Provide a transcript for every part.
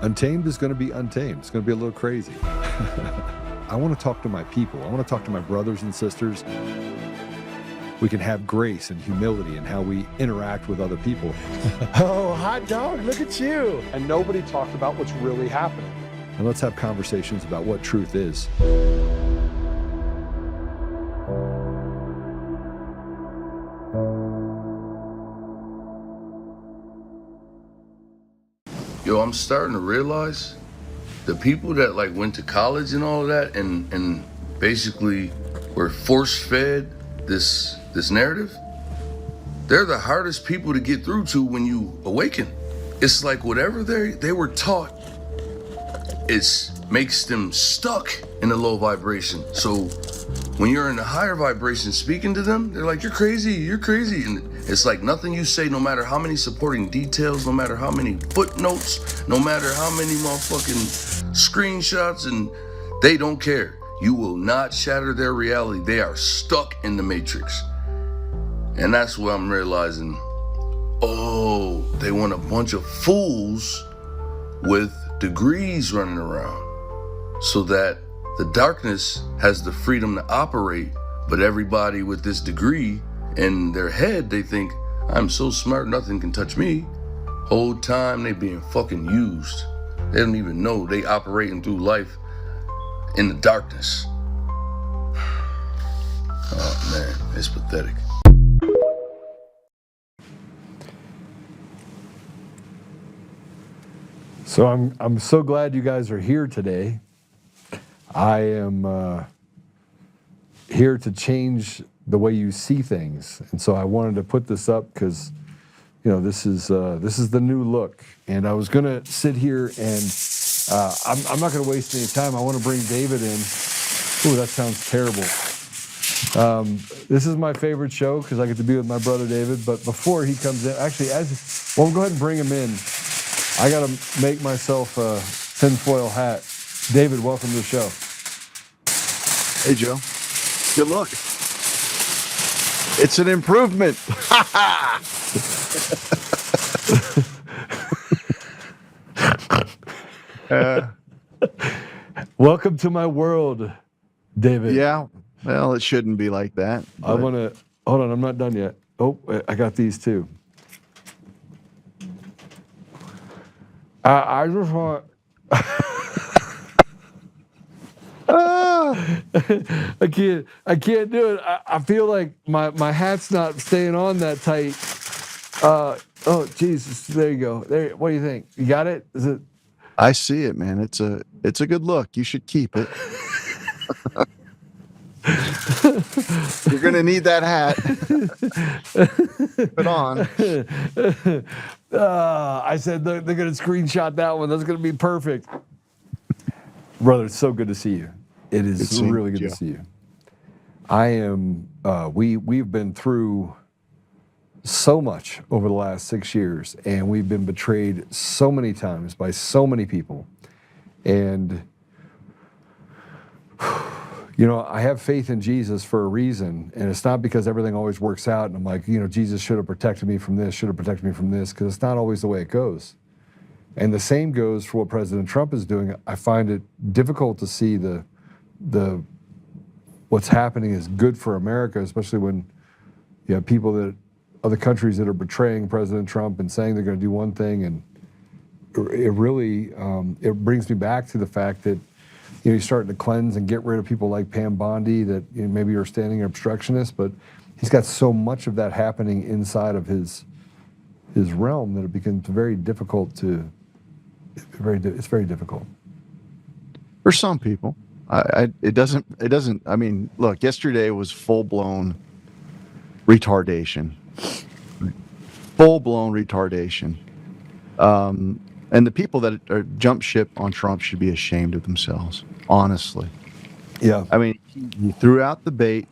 Untamed is going to be untamed. It's going to be a little crazy. I want to talk to my people. I want to talk to my brothers and sisters. We can have grace and humility in how we interact with other people. Oh, hot dog, look at you. And nobody talked about what's really happening. And let's have conversations about what truth is. Yo, I'm starting to realize the people that like went to college and all of that and basically were force-fed this narrative, they're the hardest people to get through to when you awaken. It's like whatever they were taught, it makes them stuck in a low vibration. So when you're in a higher vibration speaking to them, they're like, you're crazy. And it's like nothing you say, no matter how many supporting details, no matter how many footnotes, no matter how many motherfucking screenshots, and they don't care. You will not shatter their reality. They are stuck in the matrix. And that's what I'm realizing. Oh, they want a bunch of fools with degrees running around so that the darkness has the freedom to operate, but everybody with this degree in their head, they think, I'm so smart, nothing can touch me. Whole time they being fucking used. They don't even know they operating through life in the darkness. Oh man, it's pathetic. So I'm so glad you guys are here today. I am here to change the way you see things, and so I wanted to put this up because, you know, this is the new look. And I was gonna sit here and I'm not gonna waste any time. I want to bring David in. Ooh, that sounds terrible. This is my favorite show because I get to be with my brother David. But before he comes in, actually, we'll go ahead and bring him in. I got to make myself a tinfoil hat. David, welcome to the show. Hey, Joe. Good look. It's an improvement. Welcome to my world, David. Yeah, well, it shouldn't be like that. I want to, hold on, I'm not done yet. Oh, I got these too. I just want... I can't do it. I feel like my hat's not staying on that tight. Oh Jesus, there you go. There. What do you think? You got it? Is it? I see it, man. It's a good look. You should keep it. You're gonna need that hat. Put on. I said they're gonna screenshot that one. That's gonna be perfect. Brother, it's so good to see you. It is really good to see you. I am. We've been through so much over the last 6 years, and we've been betrayed so many times by so many people. And you know, I have faith in Jesus for a reason, and it's not because everything always works out. And I'm like, you know, Jesus should have protected me from this, should have protected me from this, because it's not always the way it goes. And the same goes for what President Trump is doing. I find it difficult to see what's happening is good for America, especially when you have people that other countries that are betraying President Trump and saying they're going to do one thing, and it really it brings me back to the fact that, you know, he's starting to cleanse and get rid of people like Pam Bondi that, you know, maybe are standing obstructionists, but he's got so much of that happening inside of his realm that it becomes very difficult to. It's very difficult For some people. It doesn't. I mean, look, yesterday was full-blown retardation. Full-blown retardation. And the people that are jump ship on Trump should be ashamed of themselves, honestly. Yeah. I mean, he threw out the bait,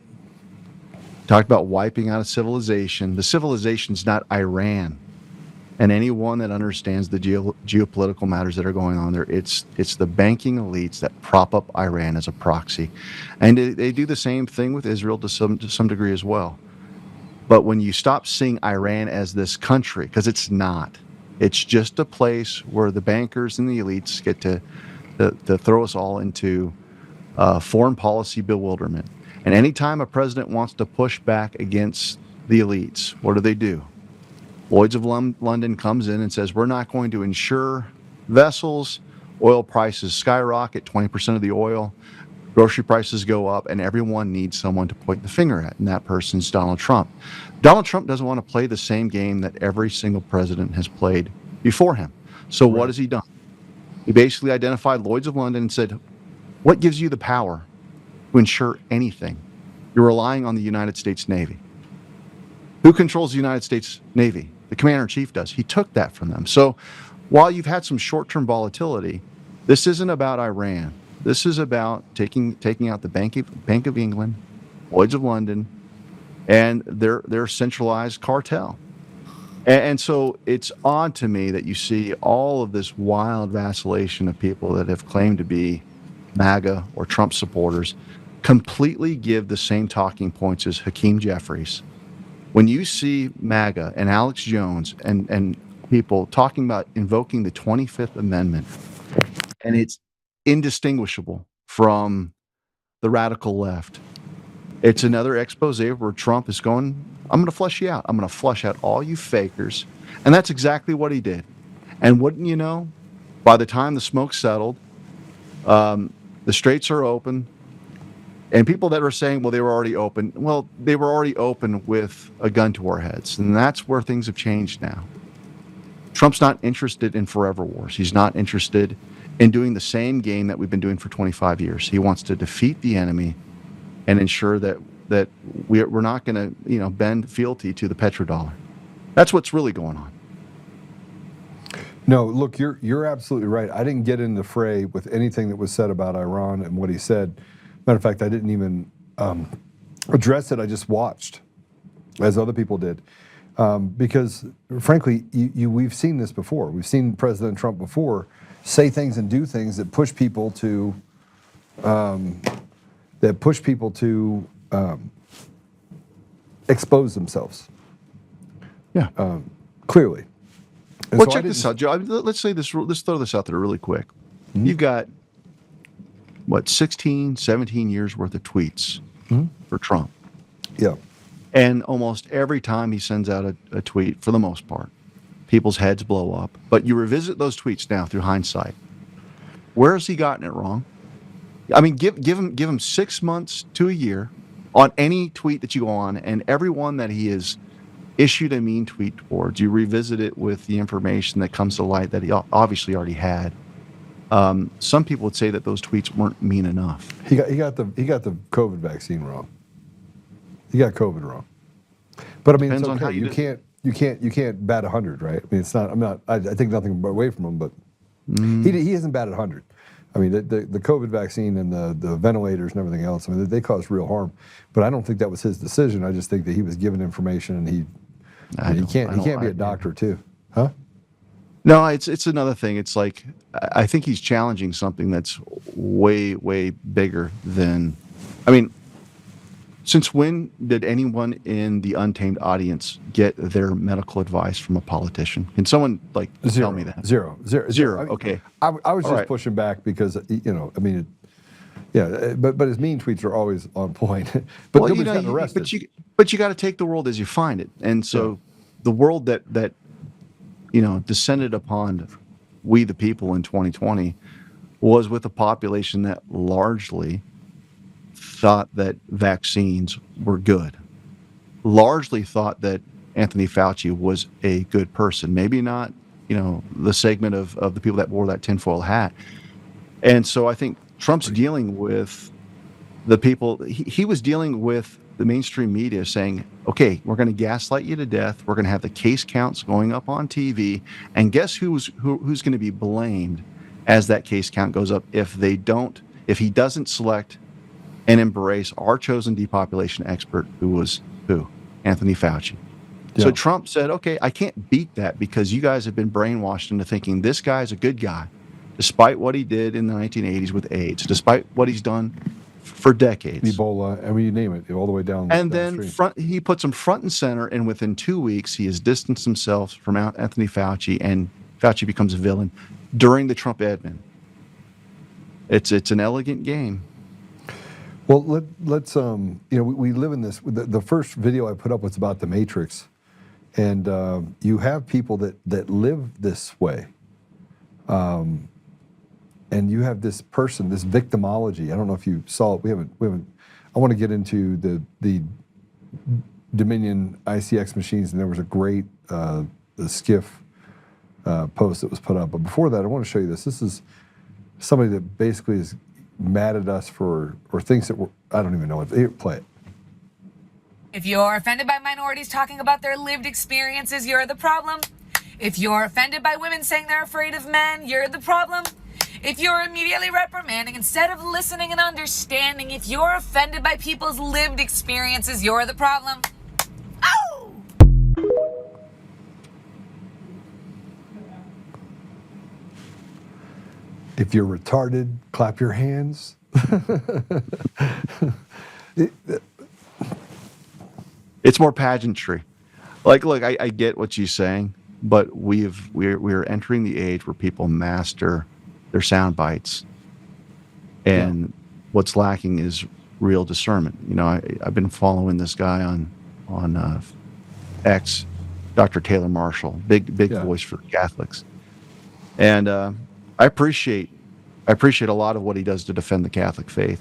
talked about wiping out a civilization. The civilization's not Iran. And anyone that understands the geopolitical matters that are going on there, it's the banking elites that prop up Iran as a proxy. And they do the same thing with Israel to some degree as well. But when you stop seeing Iran as this country, because it's not, It's just a place where the bankers and the elites get to throw us all into foreign policy bewilderment. And anytime a president wants to push back against the elites, what do? Lloyd's of London comes in and says, we're not going to insure vessels. Oil prices skyrocket, 20% of the oil. Grocery prices go up, and everyone needs someone to point the finger at, and that person's Donald Trump. Donald Trump doesn't want to play the same game that every single president has played before him. So what has he done? He basically identified Lloyd's of London and said, what gives you the power to insure anything? You're relying on the United States Navy. Who controls the United States Navy? The commander-in-chief does. He took that from them. So while you've had some short-term volatility, this isn't about Iran. This is about taking out the Bank of England, Lloyd's of London, and their centralized cartel. And so it's odd to me that you see all of this wild vacillation of people that have claimed to be MAGA or Trump supporters completely give the same talking points as Hakeem Jeffries. When you see MAGA and Alex Jones and people talking about invoking the 25th Amendment, and it's indistinguishable from the radical left. It's another expose where Trump is going, I'm going to flush you out. I'm going to flush out all you fakers. And that's exactly what he did. And wouldn't you know, by the time the smoke settled, the straits are open. And people that are saying, well, they were already open. Well, they were already open with a gun to our heads. And that's where things have changed now. Trump's not interested in forever wars. He's not interested in doing the same game that we've been doing for 25 years. He wants to defeat the enemy and ensure that we're not going to, bend fealty to the petrodollar. That's what's really going on. No, look, you're absolutely right. I didn't get in the fray with anything that was said about Iran and what he said. Matter of fact, I didn't even address it. I just watched, as other people did. Because, frankly, we've seen this before. We've seen President Trump before say things and do things that push people to expose themselves. Yeah, clearly. And well, so check this out, Joe. Let's throw this out there really quick. Mm-hmm. You've got 16, 17 years worth of tweets for Trump. Yeah. And almost every time he sends out a tweet, for the most part, people's heads blow up. But you revisit those tweets now through hindsight. Where has he gotten it wrong? I mean, give him 6 months to a year on any tweet that you go on, and everyone that he has issued a mean tweet towards, you revisit it with the information that comes to light that he obviously already had. Some people would say that those tweets weren't mean enough. He got the COVID vaccine wrong. He got COVID wrong. But I mean, Depends it's on how okay. You can't bat 100, right? I mean, it's not. I take nothing away from him, but he hasn't batted 100. I mean, the COVID vaccine and the ventilators and everything else. I mean, they caused real harm. But I don't think that was his decision. I just think that he was given information, and he can't be a doctor too, huh? No, it's another thing. It's like I think he's challenging something that's way bigger than. I mean, since when did anyone in the Untamed audience get their medical advice from a politician? Can someone tell me that? Zero. Okay. I was just pushing back because but his mean tweets are always on point. But nobody's gotten arrested. But you got to take the world as you find it, and so the world that descended upon we the people in 2020 was with a population that largely thought that vaccines were good, largely thought that Anthony Fauci was a good person. Maybe not, the segment of the people that wore that tinfoil hat. And so I think Trump's dealing with the people, he was dealing with the mainstream media saying, okay, we're going to gaslight you to death. We're going to have the case counts going up on TV. And guess who's going to be blamed as that case count goes up if he doesn't select and embrace our chosen depopulation expert, who Anthony Fauci. Yeah. So Trump said, okay, I can't beat that because you guys have been brainwashed into thinking this guy's a good guy, despite what he did in the 1980s with AIDS, despite what he's done for decades. Ebola, I mean, you name it, all the way down. And then he puts him front and center, and within 2 weeks, he has distanced himself from Anthony Fauci, and Fauci becomes a villain during the Trump admin. It's an elegant game. Well, let's we live in this. The first video I put up was about the Matrix, and you have people that live this way, and you have this person, this victimology. I don't know if you saw it. We haven't. I want to get into the Dominion ICX machines, and there was a great the skiff post that was put up. But before that, I want to show you this. This is somebody that basically is mad at us or thinks that we're, I don't even know what. Here, play it. If you're offended by minorities talking about their lived experiences, you're the problem. If you're offended by women saying they're afraid of men, you're the problem. If you're immediately reprimanding instead of listening and understanding, if you're offended by people's lived experiences, you're the problem. Oh! If you're retarded, clap your hands. It's more pageantry. Like, look, I get what she's saying, but we're entering the age where people master their sound bites, and what's lacking is real discernment. You know, I've been following this guy on X, Dr. Taylor Marshall, big voice for Catholics, and I appreciate a lot of what he does to defend the Catholic faith.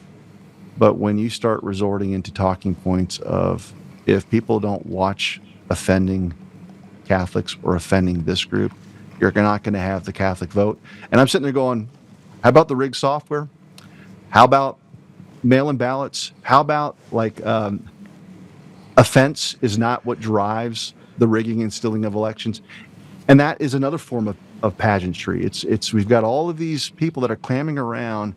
But when you start resorting into talking points of, if people don't watch offending Catholics or offending this group, you're not going to have the Catholic vote. And I'm sitting there going, how about the rigged software? How about mail-in ballots? How about offense is not what drives the rigging and stealing of elections? And that is another form of pageantry. It's we've got all of these people that are clamming around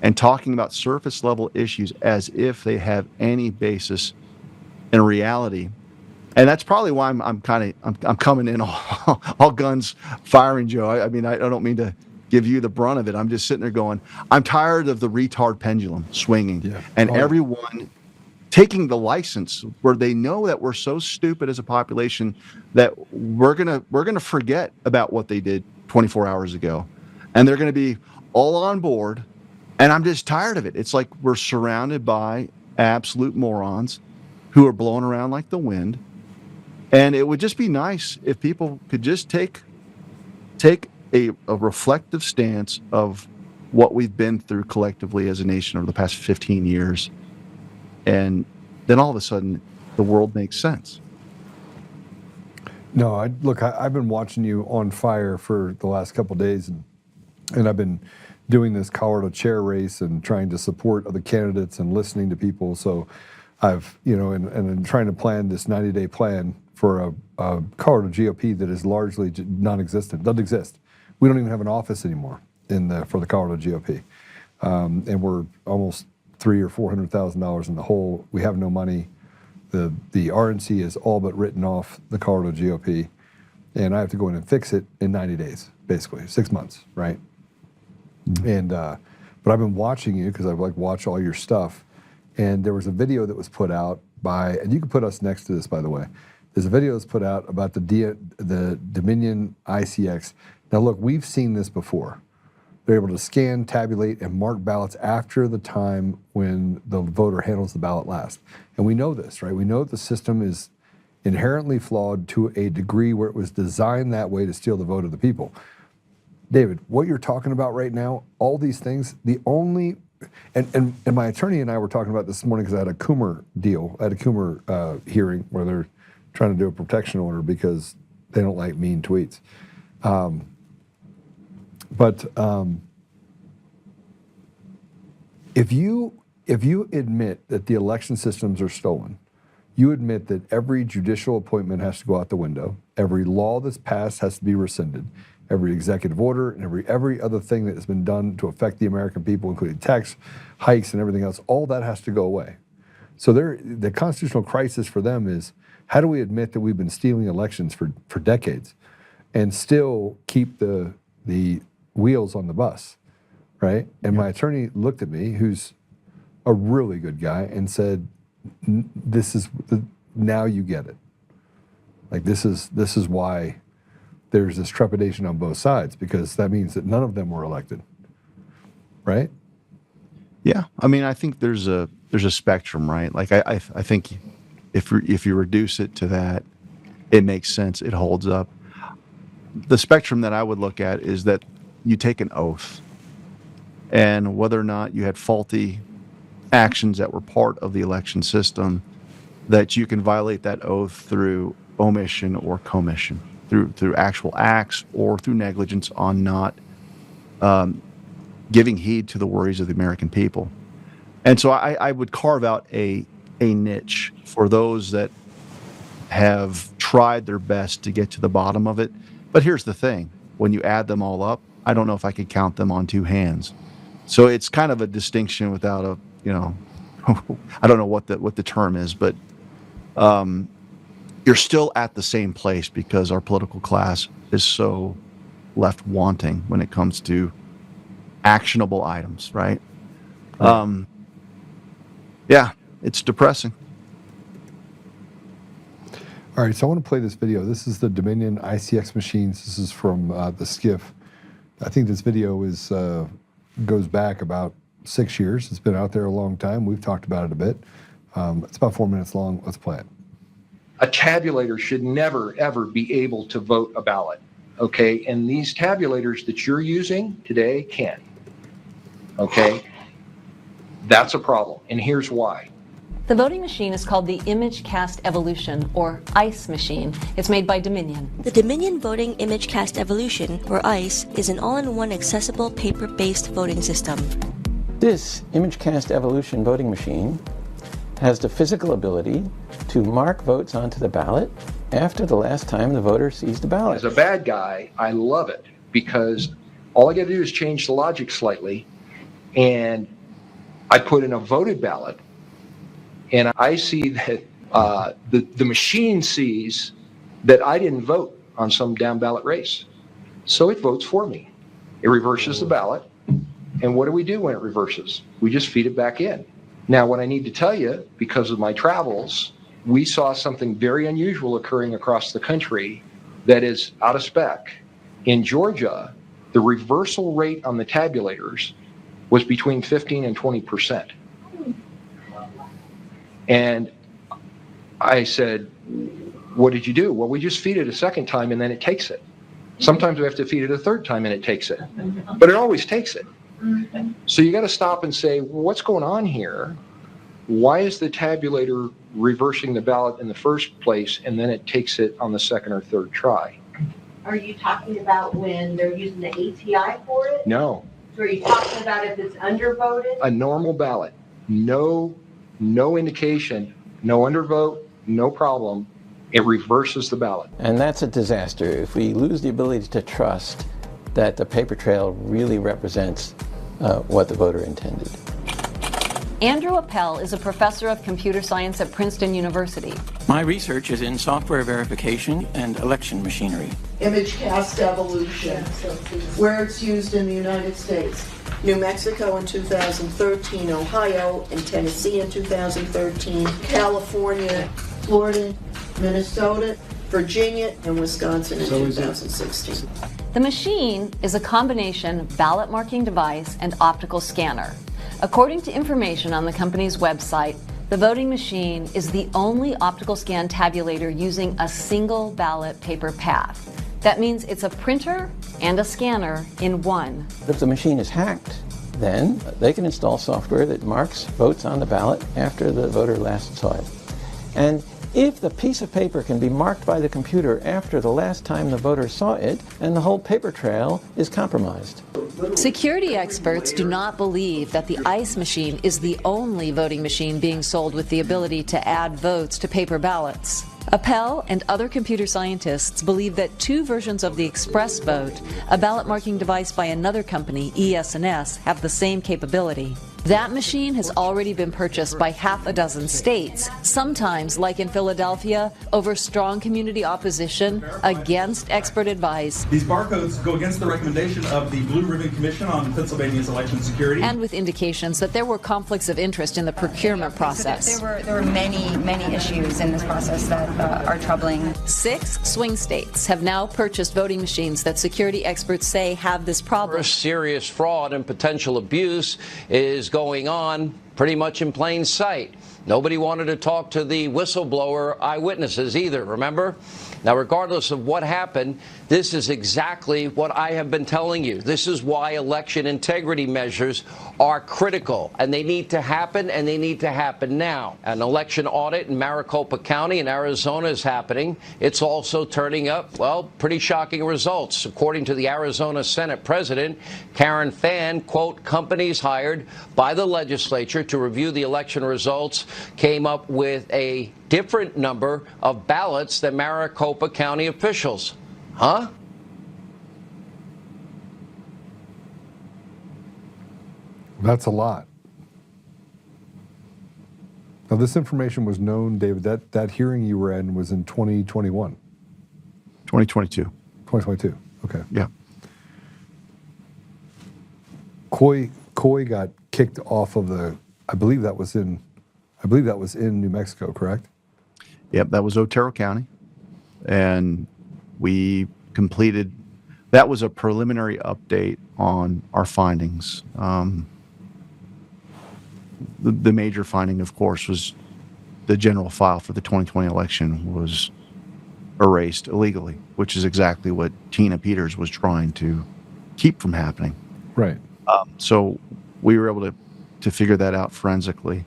and talking about surface level issues as if they have any basis in reality. And that's probably why I'm coming in all guns firing, Joe. I mean, I don't mean to give you the brunt of it. I'm just sitting there going, I'm tired of the retard pendulum swinging and everyone taking the license where they know that we're so stupid as a population that we're gonna forget about what they did 24 hours ago, and they're gonna be all on board. And I'm just tired of it. It's like we're surrounded by absolute morons who are blowing around like the wind. And it would just be nice if people could just take a reflective stance of what we've been through collectively as a nation over the past 15 years. And then all of a sudden, the world makes sense. No, I've been watching you on fire for the last couple of days, and I've been doing this Colorado chair race and trying to support other candidates and listening to people. So I've, and I'm trying to plan this 90-day plan for a Colorado GOP that is largely non-existent, doesn't exist. We don't even have an office anymore for the Colorado GOP, and we're almost $300,000 or $400,000 in the hole. We have no money. The RNC is all but written off the Colorado GOP, and I have to go in and fix it in 90 days, basically 6 months, right? Mm-hmm. And but I've been watching you because I've watched all your stuff, and there was a video that was put out by, and you can put us next to this, by the way. There's a video that's put out about the Dominion ICX. Now look, we've seen this before. They're able to scan, tabulate, and mark ballots after the time when the voter handles the ballot last. And we know this, right? We know that the system is inherently flawed to a degree where it was designed that way to steal the vote of the people. David, what you're talking about right now, all these things, the only, and my attorney and I were talking about this morning because I had a Coomer deal. I had a Coomer hearing where they're trying to do a protection order because they don't like mean tweets. But if you admit that the election systems are stolen, you admit that every judicial appointment has to go out the window, every law that's passed has to be rescinded, every executive order and every other thing that has been done to affect the American people, including tax hikes and everything else, all that has to go away. So the constitutional crisis for them is, how do we admit that we've been stealing elections for decades and still keep the wheels on the bus, right? And my attorney looked at me, who's a really good guy, and said, now you get it. Like this is why there's this trepidation on both sides because that means that none of them were elected, right? Yeah, I mean, I think there's a spectrum, right? Like I think if you reduce it to that, it makes sense. It holds up. The spectrum that I would look at is that you take an oath, and whether or not you had faulty actions that were part of the election system, that you can violate that oath through omission or commission, through actual acts or through negligence on not giving heed to the worries of the American people. And so I would carve out a niche for those that have tried their best to get to the bottom of it. But here's the thing. When you add them all up, I don't know if I could count them on two hands. So it's kind of a distinction without a, I don't know what the term is, but you're still at the same place because our political class is so left wanting when it comes to actionable items, right? Yeah, it's depressing. All right, so I want to play this video. This is the Dominion ICX machines. This is from the Skiff. I think this video goes back about 6 years. It's been out there a long time. We've talked about it a bit. It's about 4 minutes long. Let's play it. A tabulator should never, ever be able to vote a ballot, okay? And these tabulators that you're using today can, okay? That's a problem, and here's why. The voting machine is called the Image Cast Evolution, or ICE machine. It's made by Dominion. The Dominion Voting Image Cast Evolution, or ICE, is an all-in-one accessible paper-based voting system. This Image Cast Evolution voting machine has the physical ability to mark votes onto the ballot after the last time the voter sees the ballot. As a bad guy, I love it because all I got to do is change the logic slightly, and I put in a voted ballot, and I see that the machine sees that I didn't vote on some down ballot race. So it votes for me. It reverses the ballot. And what do we do when it reverses? We just feed it back in. Now, what I need to tell you, because of my travels, we saw something very unusual occurring across the country that is out of spec. In Georgia, the reversal rate on the tabulators was between 15 and 20%. And I said, what did you do? Well, we just feed it a second time and then it takes it. Sometimes we have to feed it a third time and it takes it. But it always takes it. So you got to stop and say, well, what's going on here? Why is the tabulator reversing the ballot in the first place and then it takes it on the second or third try? Are you talking about when they're using the ATI for it? No. So are you talking about if it's undervoted? A normal ballot, no indication, no undervote, no problem. It reverses the ballot. And that's a disaster if we lose the ability to trust that the paper trail really represents what the voter intended. Andrew Appel is a professor of computer science at Princeton University. My research is in software verification and election machinery. Image cast evolution, where it's used in the United States. New Mexico in 2013, Ohio and Tennessee in 2013, California, Florida, Minnesota, Virginia, and Wisconsin in 2016. The machine is a combination ballot marking device and optical scanner. According to information on the company's website, the voting machine is the only optical scan tabulator using a single ballot paper path. That means it's a printer and a scanner in one. If the machine is hacked, then they can install software that marks votes on the ballot after the voter last saw it. And if the piece of paper can be marked by the computer after the last time the voter saw it, then the whole paper trail is compromised. Security experts do not believe that the ICE machine is the only voting machine being sold with the ability to add votes to paper ballots. Appel and other computer scientists believe that two versions of the Express Vote, a ballot marking device by another company, ES&S, have the same capability. That machine has already been purchased by half a dozen states, sometimes, like in Philadelphia, over strong community opposition against expert advice. These barcodes go against the recommendation of the Blue Ribbon Commission on Pennsylvania's election security. And with indications that there were conflicts of interest in the procurement process. There were many issues in this process that are troubling. 6 swing states have now purchased voting machines that security experts say have this problem. Serious fraud and potential abuse is going on pretty much in plain sight. Nobody wanted to talk to the whistleblower eyewitnesses either, remember? Now, regardless of what happened, this is exactly what I have been telling you. This is why election integrity measures are critical, and they need to happen, and they need to happen now. An election audit in Maricopa County in Arizona is happening. It's also turning up, well, pretty shocking results. According to the Arizona Senate President, Karen Fann, quote, companies hired by the legislature to review the election results came up with a different number of ballots than Maricopa County officials. Huh? That's a lot. Now, this information was known, David, that hearing you were in was in 2021. 2022. 2022, okay. Yeah. Coy got kicked off of the, I believe that was in New Mexico, correct? Yep, that was Otero County. And we completed, that was a preliminary update on our findings. The major finding, of course, was the general file for the 2020 election was erased illegally, which is exactly what Tina Peters was trying to keep from happening. Right. So we were able to figure that out forensically.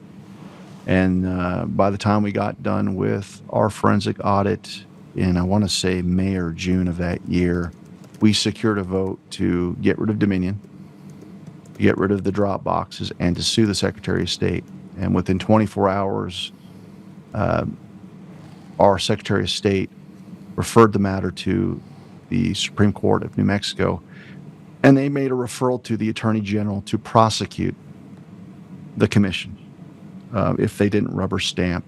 And by the time we got done with our forensic audit in, I want to say, May or June of that year, we secured a vote to get rid of Dominion, get rid of the drop boxes, and to sue the Secretary of State. And within 24 hours, our Secretary of State referred the matter to the Supreme Court of New Mexico, and they made a referral to the Attorney General to prosecute the commission if they didn't rubber stamp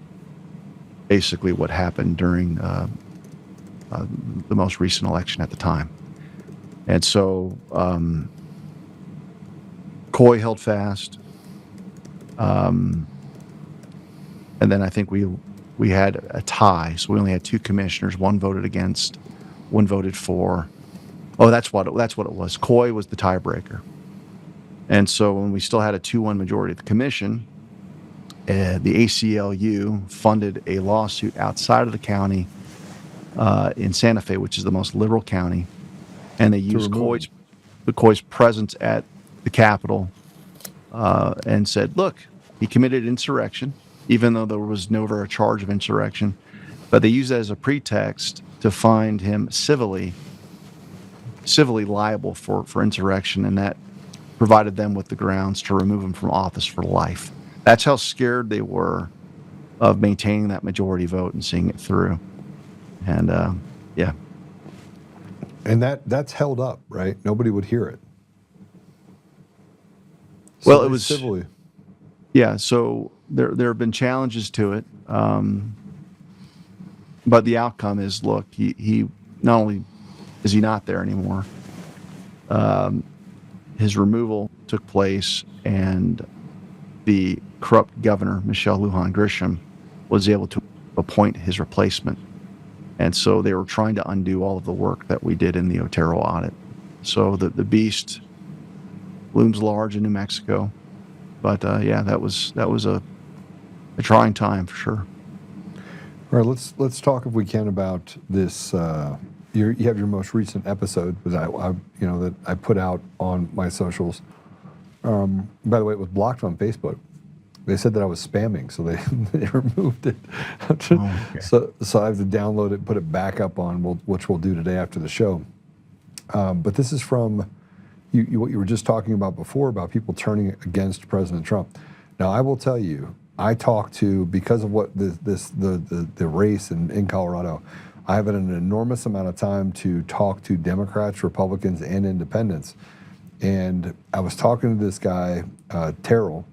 basically what happened during the most recent election at the time. And so Coy held fast. And then I think we had a tie. So we only had 2 commissioners. One voted against, one voted for. Oh, that's what it was. Coy was the tiebreaker. And so when we still had a 2-1 majority of the commission, the ACLU funded a lawsuit outside of the county in Santa Fe, which is the most liberal county, and they used Coy's presence at the Capitol and said, look, he committed insurrection, even though there was never a charge of insurrection, but they used that as a pretext to find him civilly liable for insurrection, and that provided them with the grounds to remove him from office for life. That's how scared they were of maintaining that majority vote and seeing it through. And yeah. And that's held up, right? Nobody would hear it. So well, it was civilly. Yeah. So there have been challenges to it, but the outcome is, look, he not only is he not there anymore, his removal took place, and the corrupt governor, Michelle Lujan Grisham, was able to appoint his replacement. And so they were trying to undo all of the work that we did in the Otero audit. So the beast looms large in New Mexico. But yeah, that was a trying time for sure. All right, let's talk, if we can, about this. You have your most recent episode that I put out on my socials. By the way, it was blocked on Facebook. They said that I was spamming, so they removed it. Okay. So I have to download it and put it back up on, which we'll do today after the show. But this is from what you were just talking about before, about people turning against President Trump. Now, I will tell you, I talked to, because of what the race in Colorado, I have an enormous amount of time to talk to Democrats, Republicans, and independents. And I was talking to this guy, Terrell,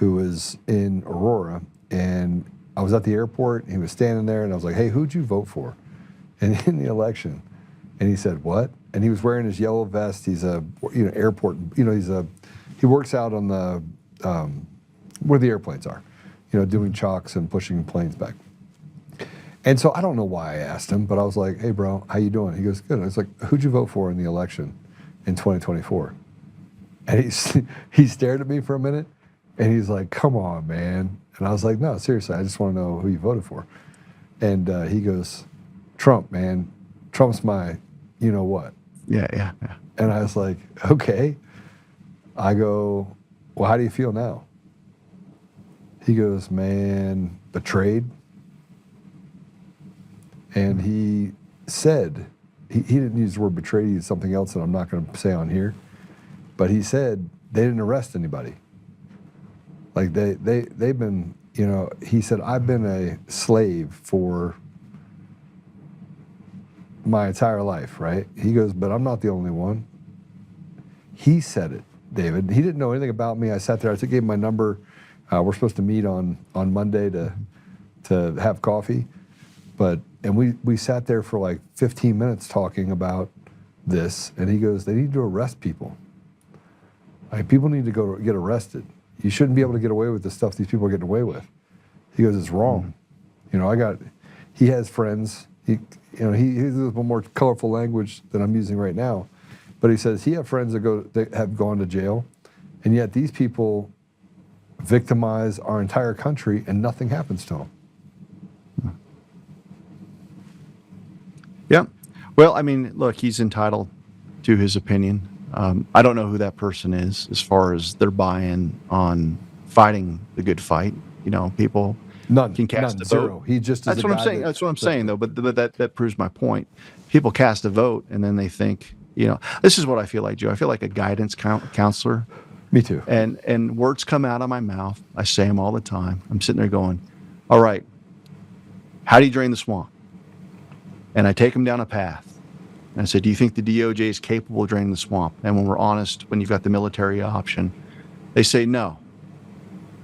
who was in Aurora, and I was at the airport. And he was standing there, and I was like, "Hey, who'd you vote for in the election?" And he said, "What?" And he was wearing his yellow vest. He's a airport. He works out on the where the airplanes are, doing chocks and pushing planes back. And so I don't know why I asked him, but I was like, "Hey, bro, how you doing?" He goes, "Good." I was like, "Who'd you vote for in the election in 2024?" And he stared at me for a minute, and he's like, "Come on, man." And I was like, "No, seriously, I just want to know who you voted for." And he goes, "Trump, man. Trump's my, you know what." Yeah. And I was like, "Okay." I go, "Well, how do you feel now?" He goes, "Man, betrayed." And he said, he didn't use the word betrayed, he used something else that I'm not going to say on here, but he said they didn't arrest anybody. Like they've been, he said, "I've been a slave for my entire life," right? He goes, "But I'm not the only one." He said it, David. He didn't know anything about me. I sat there, I gave him my number. We're supposed to meet on Monday to have coffee. And we sat there for like 15 minutes talking about this, and he goes, "They need to arrest people. Like, people need to go get arrested. You shouldn't be able to get away with the stuff these people are getting away with." He goes, "It's wrong." He has friends. He uses a little more colorful language than I'm using right now, but he says he has friends that have gone to jail, and yet these people victimize our entire country, and nothing happens to them. Yeah. Well, I mean, look, he's entitled to his opinion. I don't know who that person is as far as their buy-in on fighting the good fight. People can cast a zero. vote. He just That's what I'm saying. That's what I'm saying, though. But that proves my point. People cast a vote, and then they think, this is what I feel like, Joe. I feel like a guidance counselor. Me too. And words come out of my mouth. I say them all the time. I'm sitting there going, "All right, how do you drain the swamp?" And I take them down a path. And I said, "Do you think the DOJ is capable of draining the swamp?" And when we're honest, when you've got the military option, they say no.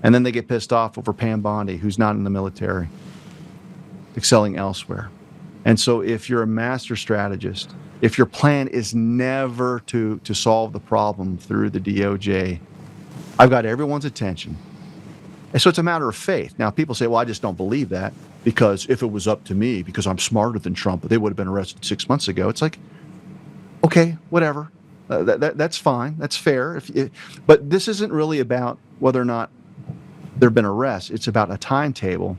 And then they get pissed off over Pam Bondi, who's not in the military, excelling elsewhere. And so if you're a master strategist, if your plan is never to solve the problem through the DOJ, I've got everyone's attention. And so it's a matter of faith. Now, people say, "Well, I just don't believe that, because if it was up to me, because I'm smarter than Trump, they would have been arrested 6 months ago." It's like, okay, whatever. That's fine. That's fair. But this isn't really about whether or not there have been arrests. It's about a timetable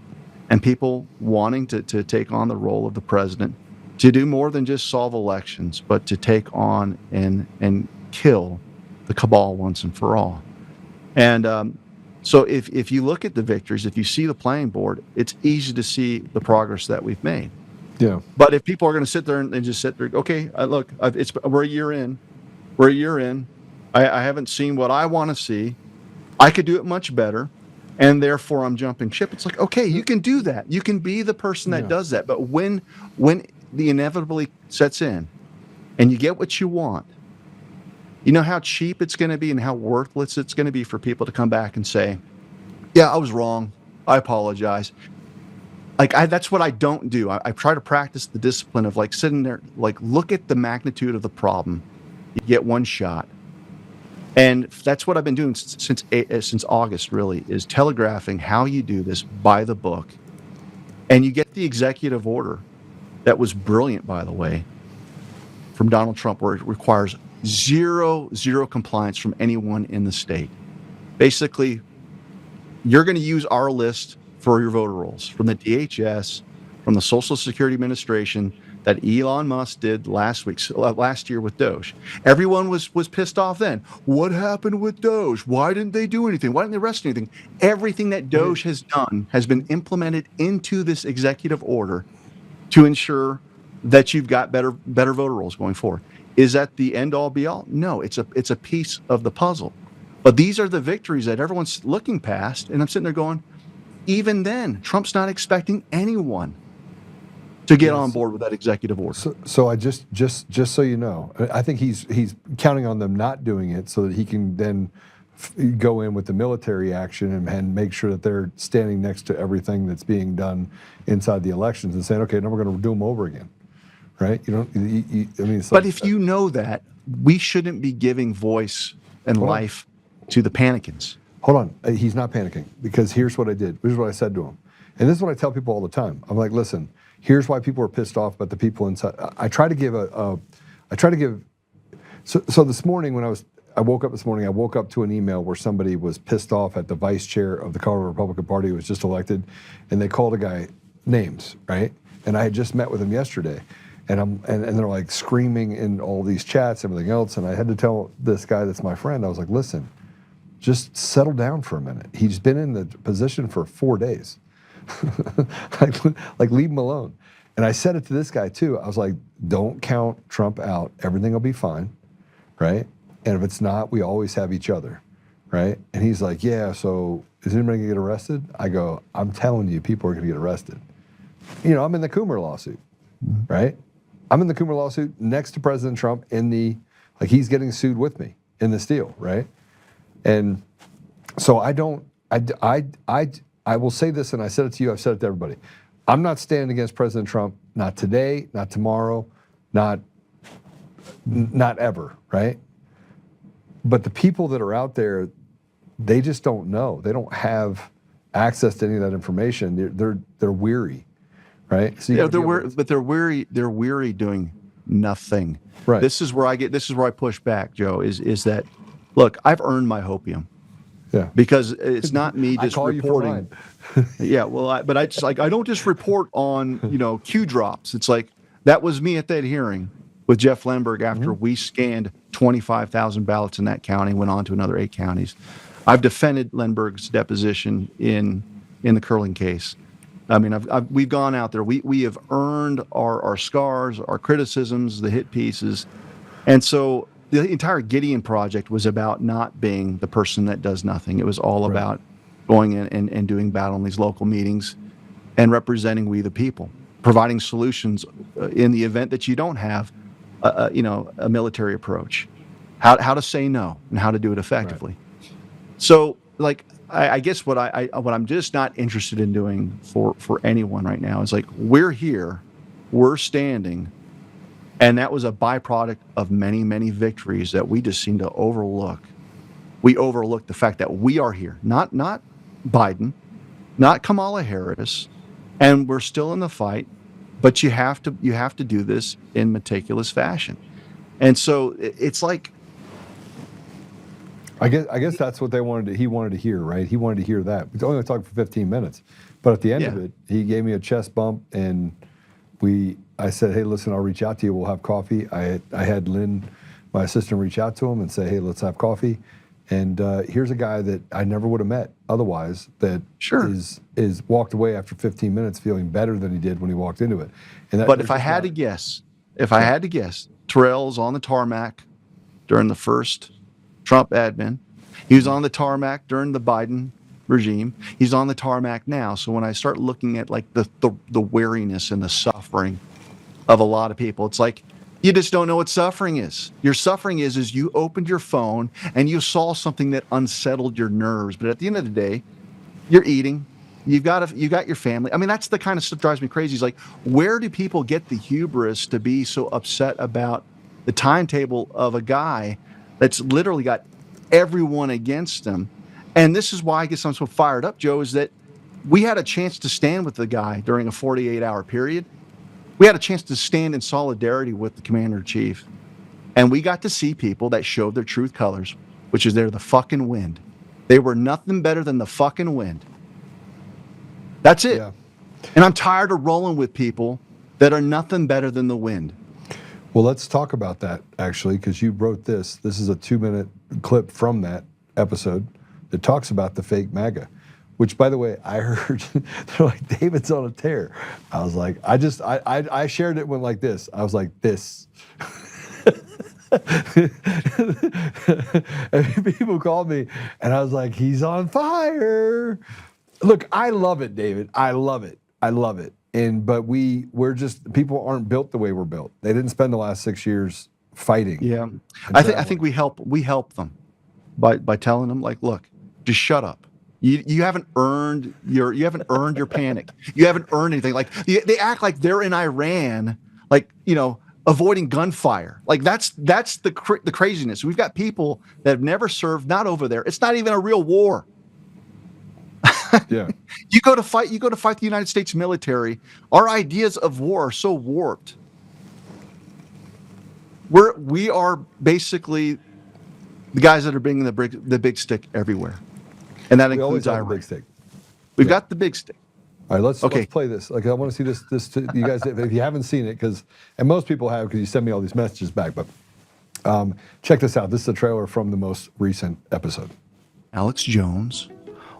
and people wanting to take on the role of the president, to do more than just solve elections, but to take on and kill the cabal once and for all. And so if you look at the victories, if you see the playing board, it's easy to see the progress that we've made. Yeah. But if people are going to sit there and just sit there, okay, look, we're a year in. We're a year in. I haven't seen what I want to see. I could do it much better, and therefore I'm jumping ship. It's like, okay, you can do that. You can be the person that does that. But when the inevitably sets in, and you get what you want, you know how cheap it's going to be and how worthless it's going to be for people to come back and say, "Yeah, I was wrong. I apologize." That's what I don't do. I try to practice the discipline of sitting there, look at the magnitude of the problem. You get one shot. And that's what I've been doing since August, really, is telegraphing how you do this by the book. And you get the executive order that was brilliant, by the way, from Donald Trump, where it requires zero compliance from anyone in the state. Basically, you're going to use our list for your voter rolls from the DHS, from the Social Security Administration, that Elon Musk did last year with Doge. Everyone was pissed off then. What happened with Doge? Why didn't they do anything? Why didn't they arrest anything? Everything that Doge has done has been implemented into this executive order to ensure that you've got better voter rolls going forward. Is that the end all be all? No, it's a piece of the puzzle. But these are the victories that everyone's looking past, and I'm sitting there going, even then, Trump's not expecting anyone to get on board with that executive order. So I just so you know, I think he's counting on them not doing it so that he can then go in with the military action and make sure that they're standing next to everything that's being done inside the elections and saying, okay, now we're going to do them over again, right? I mean, it's But like, if you know that, we shouldn't be giving voice and life to the panicans. Hold on, he's not panicking, because here's what I did. Here's what I said to him, and this is what I tell people all the time. I'm like, listen, here's why people are pissed off about the people inside. I try to give So this morning when I woke up this morning, I woke up to an email where somebody was pissed off at the vice chair of the Colorado Republican Party who was just elected, and they called a guy names, right? And I had just met with him yesterday, and they're like screaming in all these chats, everything else, and I had to tell this guy that's my friend, I was like, listen, just settle down for a minute. He's been in the position for 4 days. like leave him alone. And I said it to this guy too. I was like, don't count Trump out. Everything will be fine, right? And if it's not, we always have each other, right? And he's like, yeah, so is anybody gonna get arrested? I go, I'm telling you, people are gonna get arrested. I'm in the Coomer lawsuit, right? I'm in the Coomer lawsuit next to President Trump he's getting sued with me in this deal, right? And so I will say this, and I said it to you, I've said it to everybody. I'm not standing against President Trump, not today, not tomorrow, not ever, right? But the people that are out there, they just don't know. They don't have access to any of that information. They're weary, right? So they're weary doing nothing. Right. This is where I push back, Joe, is that, look, I've earned my hopium. Yeah. Because it's not me just I call reporting. You for Yeah, well, I don't just report on, Q drops. It's like, that was me at that hearing with Jeff Lemberg after we scanned 25,000 ballots in that county, went on to another 8 counties. I've defended Lemberg's deposition in the curling case. I mean, we've gone out there. We have earned our scars, our criticisms, the hit pieces. And so the entire Gideon project was about not being the person that does nothing. It was all about going in and doing battle in these local meetings and representing we the people, providing solutions in the event that you don't have a military approach, how to say no and how to do it effectively. Right. So, I guess what I'm just not interested in doing for anyone right now is we're here, we're standing. And that was a byproduct of many, many victories that we just seem to overlook. We overlook the fact that we are here, not Biden, not Kamala Harris, and we're still in the fight. But you have to do this in meticulous fashion. And so it's like, I guess that's what he wanted to hear, right? He wanted to hear that. We only talked for 15 minutes, but at the end of it, he gave me a chest bump, and I said, hey, listen, I'll reach out to you. We'll have coffee. I had Lynn, my assistant, reach out to him and say, hey, let's have coffee. And here's a guy that I never would have met otherwise that is walked away after 15 minutes feeling better than he did when he walked into it. But if I had to guess, Terrell's on the tarmac during the first Trump admin. He was on the tarmac during the Biden regime. He's on the tarmac now. So when I start looking at the weariness and the suffering of a lot of people, it's like, you just don't know what suffering is. Your suffering is you opened your phone and you saw something that unsettled your nerves. But at the end of the day, you're eating. You got your family. I mean, that's the kind of stuff that drives me crazy. It's like, where do people get the hubris to be so upset about the timetable of a guy that's literally got everyone against him? And this is why I guess I'm so fired up, Joe, is that we had a chance to stand with the guy during a 48-hour period. We had a chance to stand in solidarity with the commander-in-chief. And we got to see people that showed their truth colors, which is they're the fucking wind. They were nothing better than the fucking wind. That's it. Yeah. And I'm tired of rolling with people that are nothing better than the wind. Well, let's talk about that, actually, because you wrote this. This is a 2-minute clip from that episode that talks about the fake MAGA. Which, by the way, I heard, they're like, David's on a tear. I was like, I shared it when like this. I was like, this. And people called me, and I was like, he's on fire. Look, I love it, David. I love it. But we're just, people aren't built the way we're built. They didn't spend the last 6 years fighting. Yeah. I think we help them. by telling them, like, look, just shut up. You haven't earned your panic. You haven't earned anything. Like they act like they're in Iran, like, avoiding gunfire. Like that's the craziness. We've got people that have never served, not over there. It's not even a real war. Yeah. You go to fight the United States military. Our ideas of war are so warped. We are basically the guys that are bringing the big stick everywhere. And that includes Iran. Big stick. We've got the big stick. All right, let's play this. Like, I want to see this you guys, if you haven't seen it, and most people have, because you send me all these messages back, but check this out. This is a trailer from the most recent episode. Alex Jones,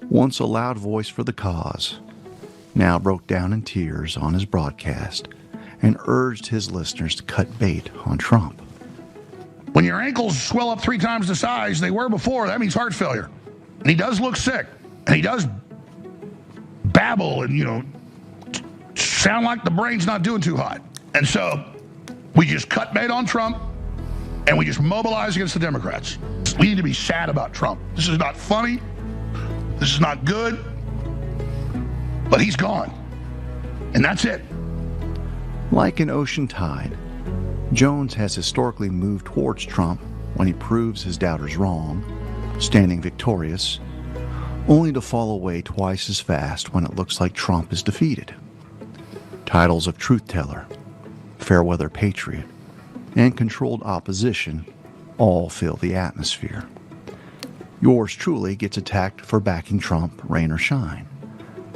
once a loud voice for the cause, now broke down in tears on his broadcast and urged his listeners to cut bait on Trump. When your ankles swell up 3 times the size they were before, that means heart failure. And he does look sick. And he does babble and, sound like the brain's not doing too hot. And so we just cut bait on Trump and we just mobilize against the Democrats. We need to be sad about Trump. This is not funny. This is not good. But he's gone. And that's it. Like an ocean tide, Jones has historically moved towards Trump when he proves his doubters wrong, standing victorious, only to fall away twice as fast when it looks like Trump is defeated. Titles of truth teller, fair-weather patriot, and controlled opposition all fill the atmosphere. Yours truly gets attacked for backing Trump, rain or shine.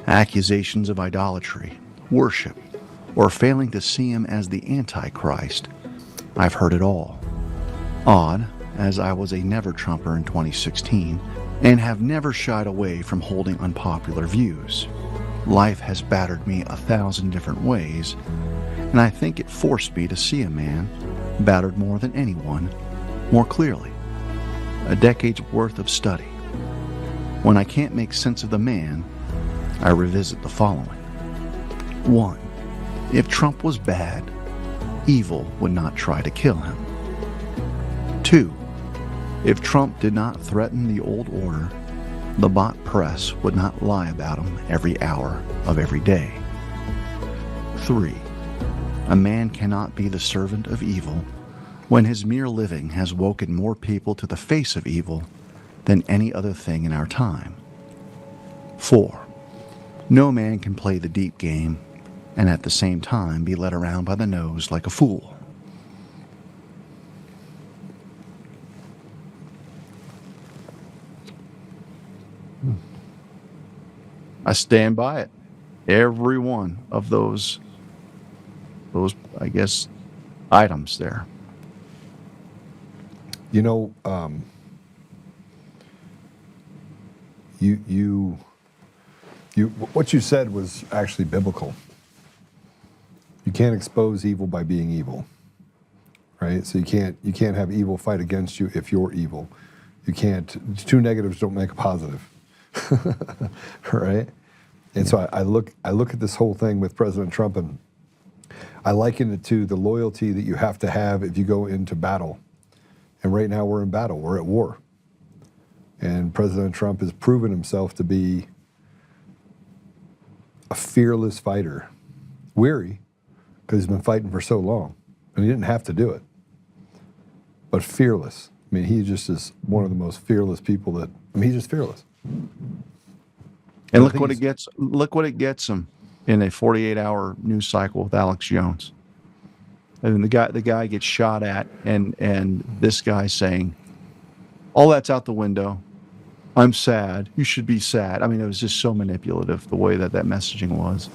Accusations of idolatry, worship, or failing to see him as the Antichrist. I've heard it all. Odd, as I was a never-Trumper in 2016 and have never shied away from holding unpopular views. Life has battered me 1,000 different ways, and I think it forced me to see a man, battered more than anyone, more clearly. A decade's worth of study. When I can't make sense of the man, I revisit the following. 1. If Trump was bad, evil would not try to kill him. 2. If Trump did not threaten the old order, the bot press would not lie about him every hour of every day. 3. A man cannot be the servant of evil when his mere living has woken more people to the face of evil than any other thing in our time. 4. No man can play the deep game and at the same time be led around by the nose like a fool. I stand by it. Every one of those I guess items there. What you said was actually biblical. You can't expose evil by being evil, right? So you can't have evil fight against you if you're evil. You can't. 2 negatives don't make a positive, right? And so I look at this whole thing with President Trump, and I liken it to the loyalty that you have to have if you go into battle. And right now we're in battle. We're at war. And President Trump has proven himself to be a fearless fighter. Weary, because he's been fighting for so long. And he didn't have to do it. But fearless. I mean, he just is one of the most fearless people he's just fearless. And look what it gets him in a 48-hour news cycle with Alex Jones. And the guy gets shot at, and this guy saying, all that's out the window. I'm sad. You should be sad. I mean, it was just so manipulative, the way that messaging was.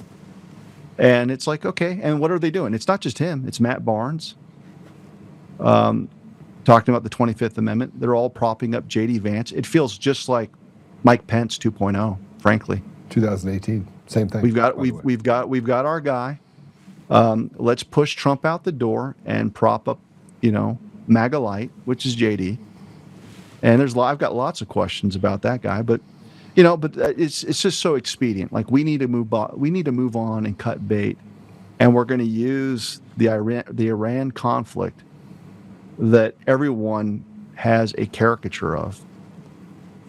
And it's like, okay, and what are they doing? It's not just him. It's Matt Barnes talking about the 25th Amendment. They're all propping up J.D. Vance. It feels just like Mike Pence 2.0, frankly. 2018, same thing. We've got our guy. Let's push Trump out the door and prop up, MAGA light, which is JD. And I've got lots of questions about that guy, but it's just so expedient. Like we need to move on and cut bait, and we're going to use the Iran conflict that everyone has a caricature of,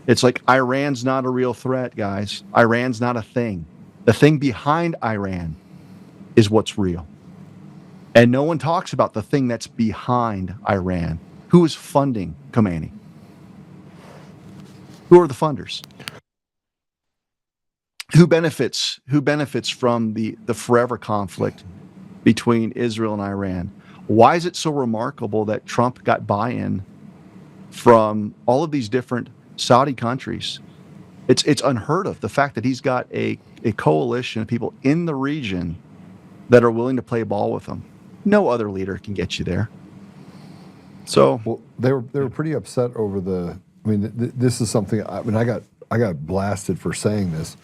It's like Iran's not a real threat, guys. Iran's not a thing. The thing behind Iran is what's real. And no one talks about the thing that's behind Iran. Who is funding Khomeini? Who are the funders? Who benefits from the forever conflict between Israel and Iran? Why is it so remarkable that Trump got buy-in from all of these different Saudi countries? It's unheard of, the fact that he's got a coalition of people in the region that are willing to play ball with him. No other leader can get you there. So, well, they were pretty upset over the. I mean, this is something. I mean, I got blasted for saying this,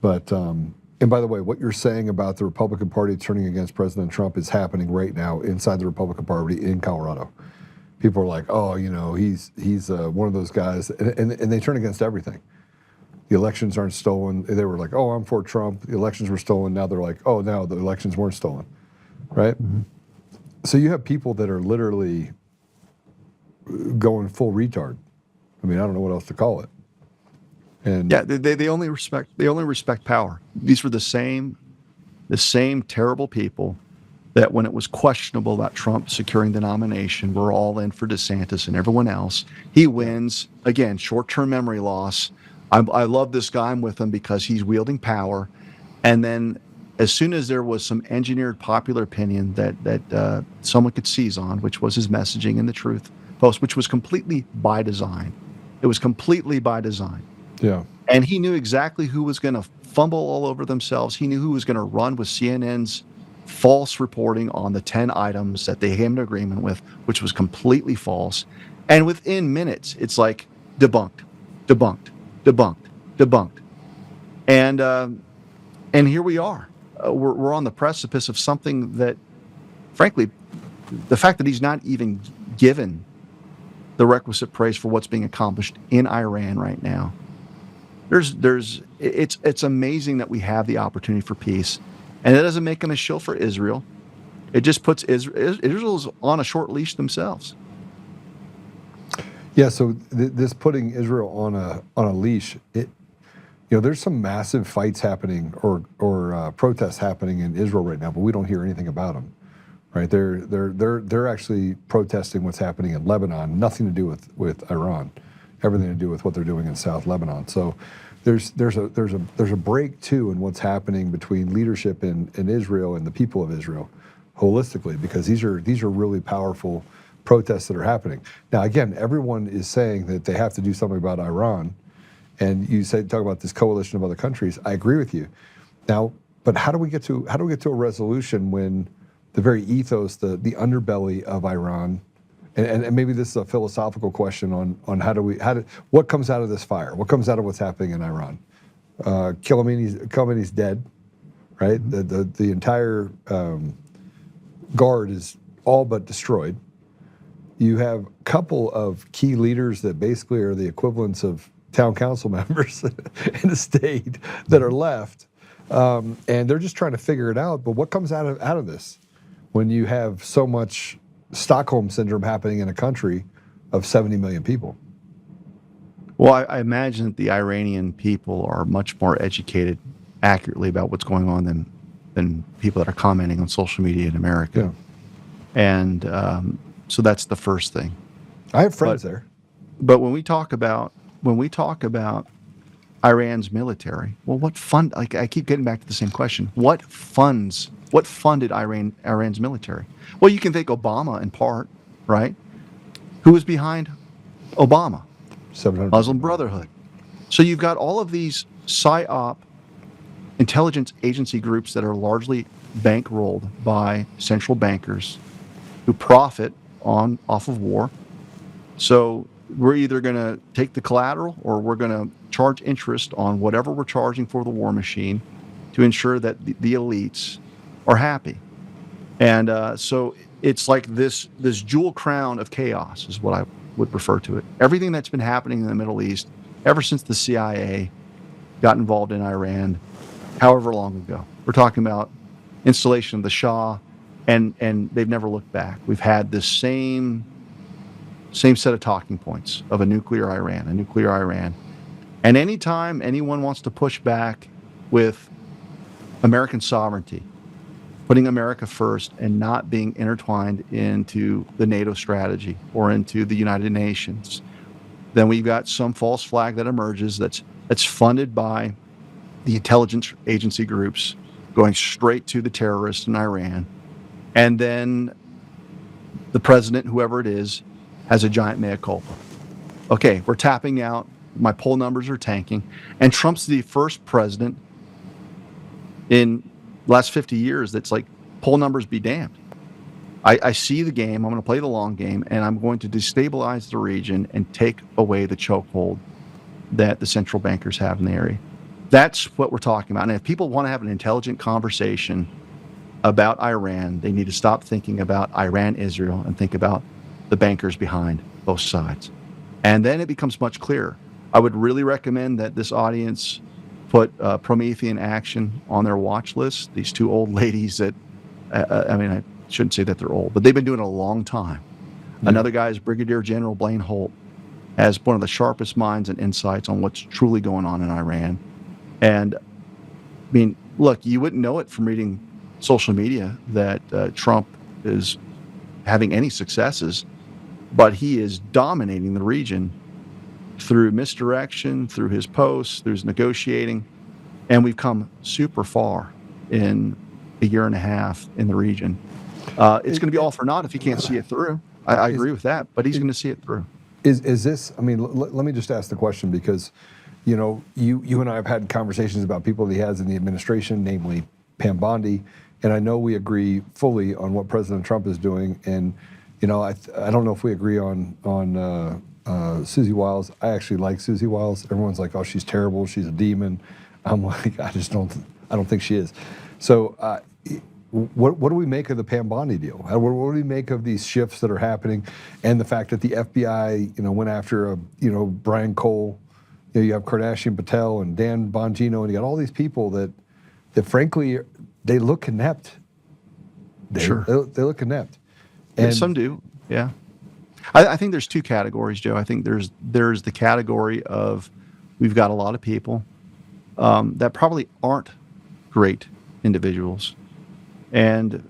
but and by the way, what you're saying about the Republican Party turning against President Trump is happening right now inside the Republican Party in Colorado. People are like, oh, you know, he's one of those guys, and they turn against everything. The elections aren't stolen. They were like, oh, I'm for Trump. The elections were stolen. Now they're like, oh, no, the elections weren't stolen, right? Mm-hmm. So you have people that are literally going full retard. I mean, I don't know what else to call it. And yeah, they only respect power. These were the same terrible people that when it was questionable about Trump securing the nomination, we're all in for DeSantis and everyone else. He wins. Again, short-term memory loss. I love this guy. I'm with him because he's wielding power. And then as soon as there was some engineered popular opinion that someone could seize on, which was his messaging in the Truth Post, which was completely by design. It was completely by design. Yeah. And he knew exactly who was going to fumble all over themselves. He knew who was going to run with CNN's false reporting on the 10 items that they came to agreement with, which was completely false. And within minutes, it's like debunked. And here we are. We're on the precipice of something that, frankly, the fact that he's not even given the requisite praise for what's being accomplished in Iran right now. It's amazing that we have the opportunity for peace, and it doesn't make him a shill for Israel. It just puts Israel's on a short leash themselves. Yeah, so this putting Israel on a leash, there's some massive fights happening or protests happening in Israel right now, but we don't hear anything about them, right? They're actually protesting what's happening in Lebanon, nothing to do with Iran, everything to do with what they're doing in South Lebanon. So there's a break too in what's happening between leadership in Israel and the people of Israel, holistically, because these are really powerful protests that are happening. Now, again, everyone is saying that they have to do something about Iran, and you talk about this coalition of other countries. I agree with you. Now, but how do we get to a resolution when the very ethos, the underbelly of Iran, and maybe this is a philosophical question on what comes out of this fire? What comes out of what's happening in Iran? Khomeini's dead, right? The entire guard is all but destroyed. You have a couple of key leaders that basically are the equivalents of town council members in the state that are left, and they're just trying to figure it out. But what comes out of this when you have so much Stockholm syndrome happening in a country of 70 million people? Well, I imagine that the Iranian people are much more educated accurately about what's going on than people that are commenting on social media in America. Yeah. And so that's the first thing. I have friends there. But when we talk about Iran's military, well, what fund? Like, I keep getting back to the same question. What funded Iran's military? Well, you can thank Obama in part, right? Who was behind Obama? Muslim Brotherhood. So you've got all of these PSYOP intelligence agency groups that are largely bankrolled by central bankers who profit off of war. So we're either going to take the collateral or we're going to charge interest on whatever we're charging for the war machine to ensure that the elites are happy. And so it's like this jewel crown of chaos is what I would refer to it. Everything that's been happening in the Middle East ever since the CIA got involved in Iran, however long ago. We're talking about installation of the Shah, and they've never looked back. We've had this same set of talking points of a nuclear Iran, And anytime anyone wants to push back with American sovereignty, putting America first and not being intertwined into the NATO strategy or into the United Nations, then we've got some false flag that emerges that's funded by the intelligence agency groups going straight to the terrorists in Iran. And then the president, whoever it is, has a giant mea culpa. Okay, we're tapping out. My poll numbers are tanking. And Trump's the first president in the last 50 years that's like, poll numbers be damned. I see the game. I'm going to play the long game, and I'm going to destabilize the region and take away the chokehold that the central bankers have in the area. That's what we're talking about. And if people want to have an intelligent conversation about Iran, they need to stop thinking about Iran, Israel, and think about the bankers behind both sides. And then it becomes much clearer. I would really recommend that this audience put Promethean Action on their watch list. These two old ladies that, I shouldn't say that they're old, but they've been doing it a long time. Yeah. Another guy is Brigadier General Blaine Holt, has one of the sharpest minds and insights on what's truly going on in Iran. And I mean, look, you wouldn't know it from reading social media that Trump is having any successes, but he is dominating the region through misdirection, through his posts, through his negotiating. And we've come super far in a year and a half in the region. It's going to be all for naught if he can't see it through. I agree with that, but he's going to see it through. Is this, I mean, let me just ask the question, because, you know, you and I have had conversations about people that he has in the administration, namely Pam Bondi, and I know we agree fully on what President Trump is doing. And, you know, I don't know if we agree on Susie Wiles. I actually like Susie Wiles. Everyone's like, oh, she's terrible, she's a demon. I'm like, I don't think she is. So what do we make of the Pam Bondi deal? What do we make of these shifts that are happening, and the fact that the FBI, you know, went after Brian Cole? You know, you have Kardashian Patel and Dan Bongino, and you got all these people that frankly, they look inept. They look inept. And some do, yeah. I think there's two categories, Joe. I think there's the category of, we've got a lot of people that probably aren't great individuals, and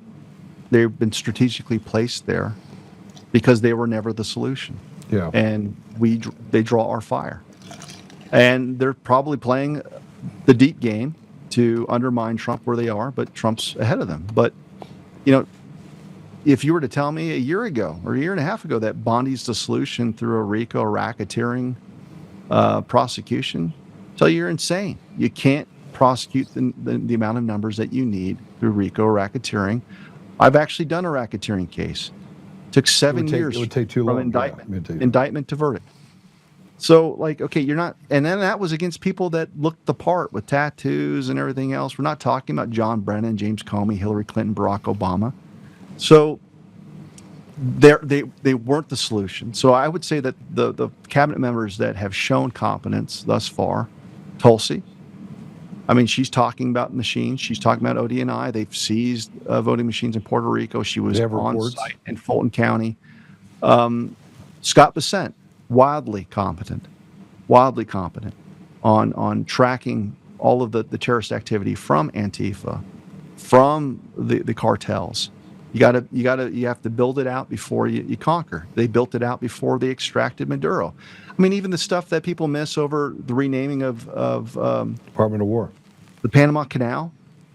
they've been strategically placed there because they were never the solution. Yeah. And they draw our fire, and they're probably playing the deep game to undermine Trump where they are, but Trump's ahead of them. But, you know, if you were to tell me a year ago or a year and a half ago that Bondi's the solution through a RICO racketeering prosecution, tell you you're insane. You can't prosecute the amount of numbers that you need through RICO racketeering. I've actually done a racketeering case. Took 7 years. It would take too long. Indictment to verdict. So, like, okay, you're not, and then that was against people that looked the part with tattoos and everything else. We're not talking about John Brennan, James Comey, Hillary Clinton, Barack Obama. So they weren't the solution. So I would say that the cabinet members that have shown competence thus far, Tulsi, I mean, she's talking about machines. She's talking about ODNI. They've seized voting machines in Puerto Rico. She was on site in Fulton County. Scott Bessent, wildly competent on tracking all of the terrorist activity from Antifa, from the cartels. You have to build it out before you conquer. They built it out before they extracted Maduro. I mean, even the stuff that people miss over the renaming of Department of War, the Panama Canal,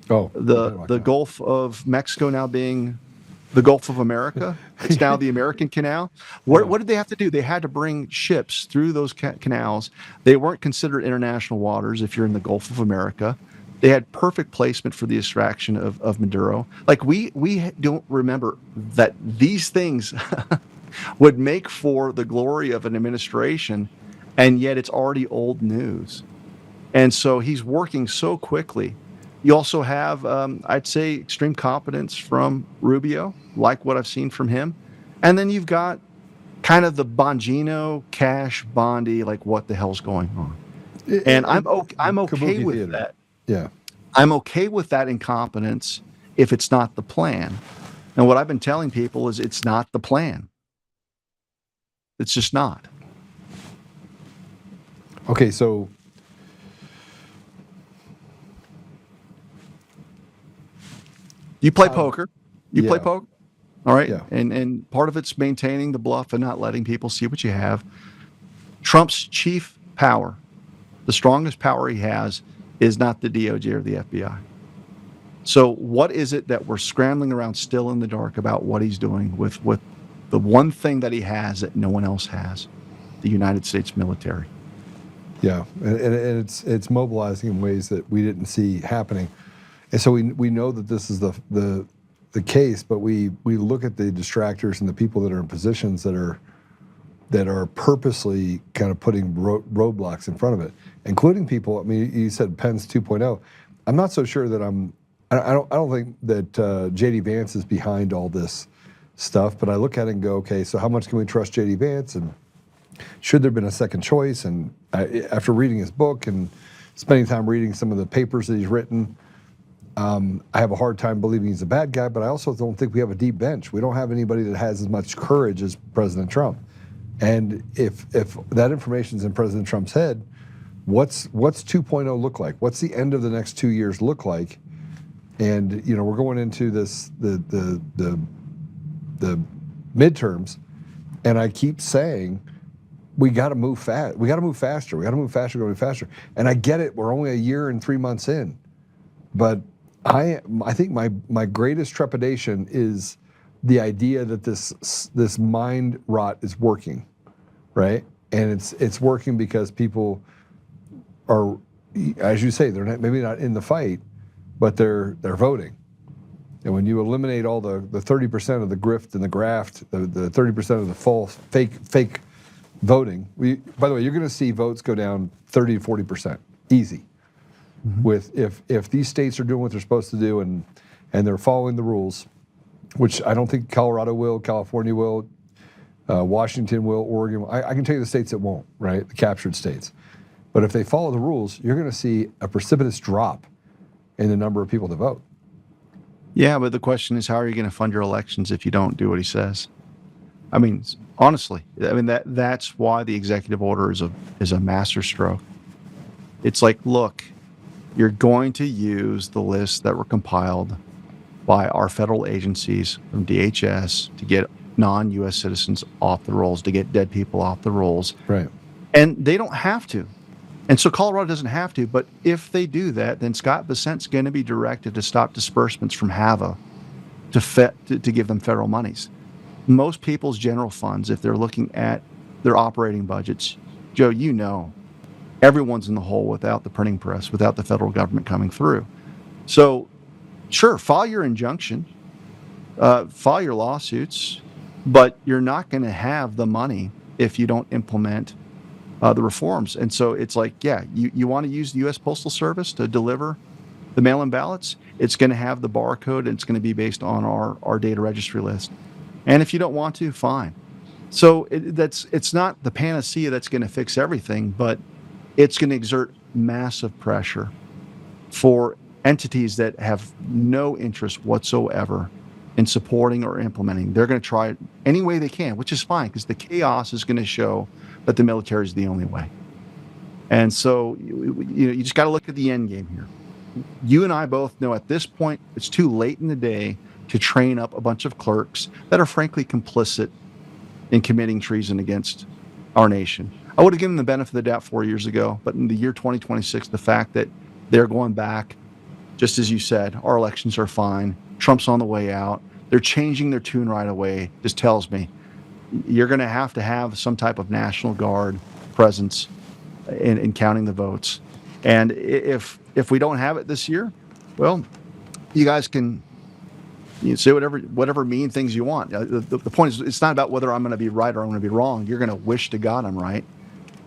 the Gulf of Mexico now being the Gulf of America. It's now the American Canal. What did they have to do? They had to bring ships through those canals. They weren't considered international waters if you're in the Gulf of America. They had perfect placement for the extraction of Maduro. Like, we don't remember that these things would make for the glory of an administration, and yet it's already old news. And so he's working so quickly. You also have, I'd say, extreme competence from Rubio, like what I've seen from him. And then you've got kind of the Bongino, Cash, Bondi, like, what the hell's going on? And I'm okay with that. Yeah. I'm okay with that incompetence if it's not the plan. And what I've been telling people is it's not the plan. It's just not. Okay, so You play poker. You play Yeah. poker. All right. Yeah. And part of it's maintaining the bluff and not letting people see what you have. Trump's chief power, the strongest power he has, is not the DOJ or the FBI. So what is it that we're scrambling around still in the dark about what he's doing with the one thing that he has that no one else has, the United States military? Yeah, and it's mobilizing in ways that we didn't see happening, and so we know that this is the case, but we look at the distractors and the people that are in positions that are purposely kind of putting roadblocks in front of it, including people. I mean, you said Pence 2.0. I'm not so sure that I don't think that J.D. Vance is behind all this stuff, but I look at it and go, okay, so how much can we trust J.D. Vance, and should there have been a second choice? And after reading his book and spending time reading some of the papers that he's written, I have a hard time believing he's a bad guy, but I also don't think we have a deep bench. We don't have anybody that has as much courage as President Trump. And if that information's in President Trump's head, what's 2.0 look like? What's the end of the next 2 years look like? And we're going into this the midterms, and I keep saying we got to move fast. We got to move faster. We got to move faster. Go faster. And I get it. We're only a year and 3 months in, but I think my greatest trepidation is the idea that this mind rot is working, right? And it's working because people are, as you say, they're maybe not in the fight, but they're voting. And when you eliminate all the 30% of the grift and the graft, the 30% of the false, fake voting, by the way, you're going to see votes go down 30 to 40%, easy. Mm-hmm. With if these states are doing what they're supposed to do and they're following the rules, which I don't think Colorado will, California will, Washington will, Oregon will. I can tell you the states that won't, right? The captured states. But if they follow the rules, you're going to see a precipitous drop in the number of people that vote. Yeah, but the question is, how are you going to fund your elections if you don't do what he says? I mean, honestly, that's why the executive order is a masterstroke. It's like, look, you're going to use the lists that were compiled by our federal agencies from DHS to get non-U.S. citizens off the rolls, to get dead people off the rolls. Right. And they don't have to. And so Colorado doesn't have to, but if they do that, then Scott Bessent's going to be directed to stop disbursements from HAVA to give them federal monies. Most people's general funds, if they're looking at their operating budgets, Joe, everyone's in the hole without the printing press, without the federal government coming through. So, sure, file your injunction, file your lawsuits, but you're not going to have the money if you don't implement the reforms. And so it's like, yeah, you want to use the U.S. Postal Service to deliver the mail-in ballots? It's going to have the barcode, and it's going to be based on our data registry list. And if you don't want to, fine. So it's not the panacea that's going to fix everything, but it's going to exert massive pressure for entities that have no interest whatsoever in supporting or implementing. They're going to try it any way they can, which is fine, because the chaos is going to show that the military is the only way. And so you just got to look at the end game here. You and I both know at this point it's too late in the day to train up a bunch of clerks that are frankly complicit in committing treason against our nation. I would have given them the benefit of the doubt 4 years ago, but in the year 2026, the fact that they're going back, just as you said, our elections are fine, Trump's on the way out, they're changing their tune right away, just tells me you're going to have some type of National Guard presence in counting the votes. And if we don't have it this year, well, you guys can say whatever mean things you want. The point is, it's not about whether I'm going to be right or I'm going to be wrong. You're going to wish to God I'm right,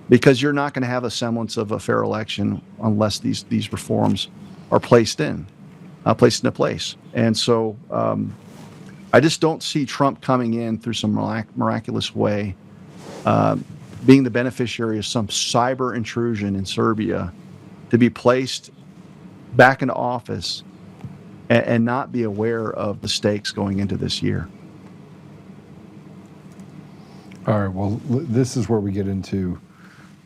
because you're not going to have a semblance of a fair election unless these reforms are placed into place. And so I just don't see Trump coming in through some miraculous way, being the beneficiary of some cyber intrusion in Serbia, to be placed back into office and not be aware of the stakes going into this year. All right, well, this is where we get into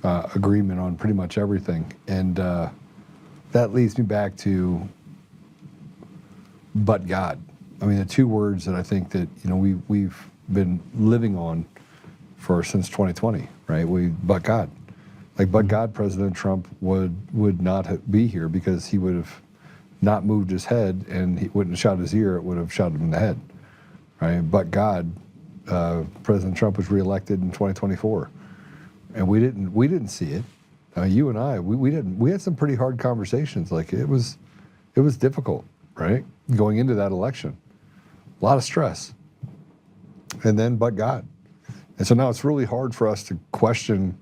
agreement on pretty much everything. And that leads me back to but God. I mean, the two words that I think that we've been living on since 2020, right? But God, but God, President Trump would not be here because he would have not moved his head, and he wouldn't have shot his ear; it would have shot him in the head, right? But God, President Trump was reelected in 2024, and we didn't see it. You and I, we didn't. We had some pretty hard conversations. It was difficult, right? Going into that election, a lot of stress, and then but God, and so now it's really hard for us to question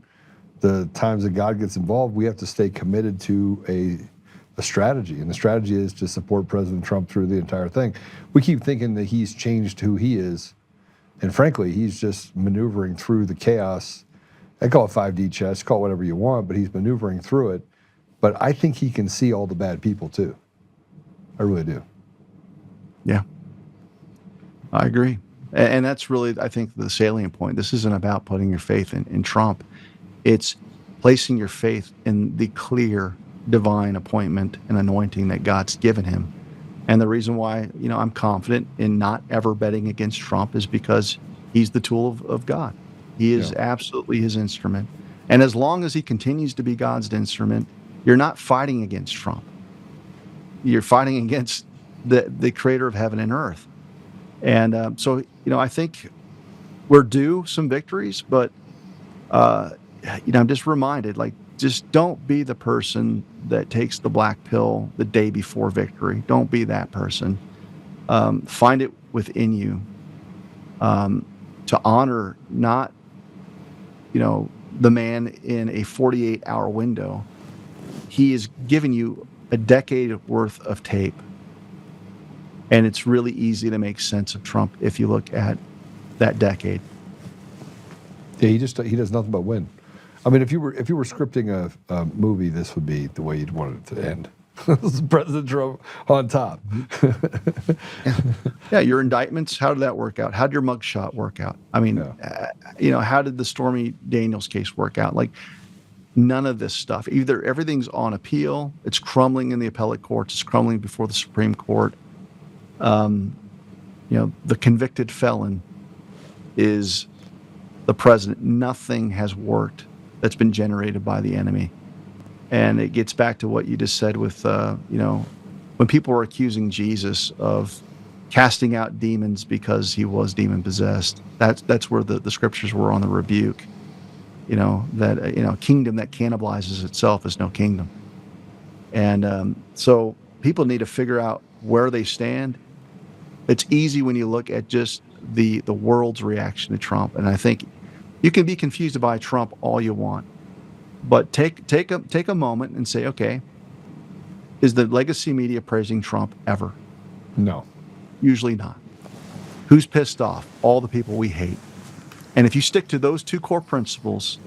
the times that God gets involved. We have to stay committed to a strategy, and the strategy is to support President Trump through the entire thing. We keep thinking that he's changed who he is, and frankly, he's just maneuvering through the chaos. I call it 5D chess, call it whatever you want, but he's maneuvering through it. But I think he can see all the bad people too. I really do. Yeah, I agree. And that's really, I think, the salient point. This isn't about putting your faith in Trump. It's placing your faith in the clear divine appointment and anointing that God's given him. And the reason why, I'm confident in not ever betting against Trump is because he's the tool of God. He is absolutely his instrument. And as long as he continues to be God's instrument, you're not fighting against Trump. You're fighting against the creator of heaven and earth. And so, I think we're due some victories, but, I'm just reminded, just don't be the person that takes the black pill the day before victory. Don't be that person. Find it within you to honor not, the man in a 48-hour window. He has given you a decade worth of tape. And it's really easy to make sense of Trump if you look at that decade. Yeah, he does nothing but win. I mean, if you were scripting a movie, this would be the way you'd want it to end. President Trump on top. Yeah, your indictments, how did that work out? How did your mugshot work out? I mean, how did the Stormy Daniels case work out? None of this stuff. Either everything's on appeal, it's crumbling in the appellate courts, it's crumbling before the Supreme Court. The convicted felon is the president. Nothing has worked that's been generated by the enemy. And it gets back to what you just said with, when people were accusing Jesus of casting out demons because he was demon possessed, that's where the scriptures were on the rebuke. Kingdom that cannibalizes itself is no kingdom. And so people need to figure out where they stand. It's easy when you look at just the world's reaction to Trump. And I think you can be confused by Trump all you want. But take a moment and say, okay, is the legacy media praising Trump ever? No. Usually not. Who's pissed off? All the people we hate. And if you stick to those two core principles,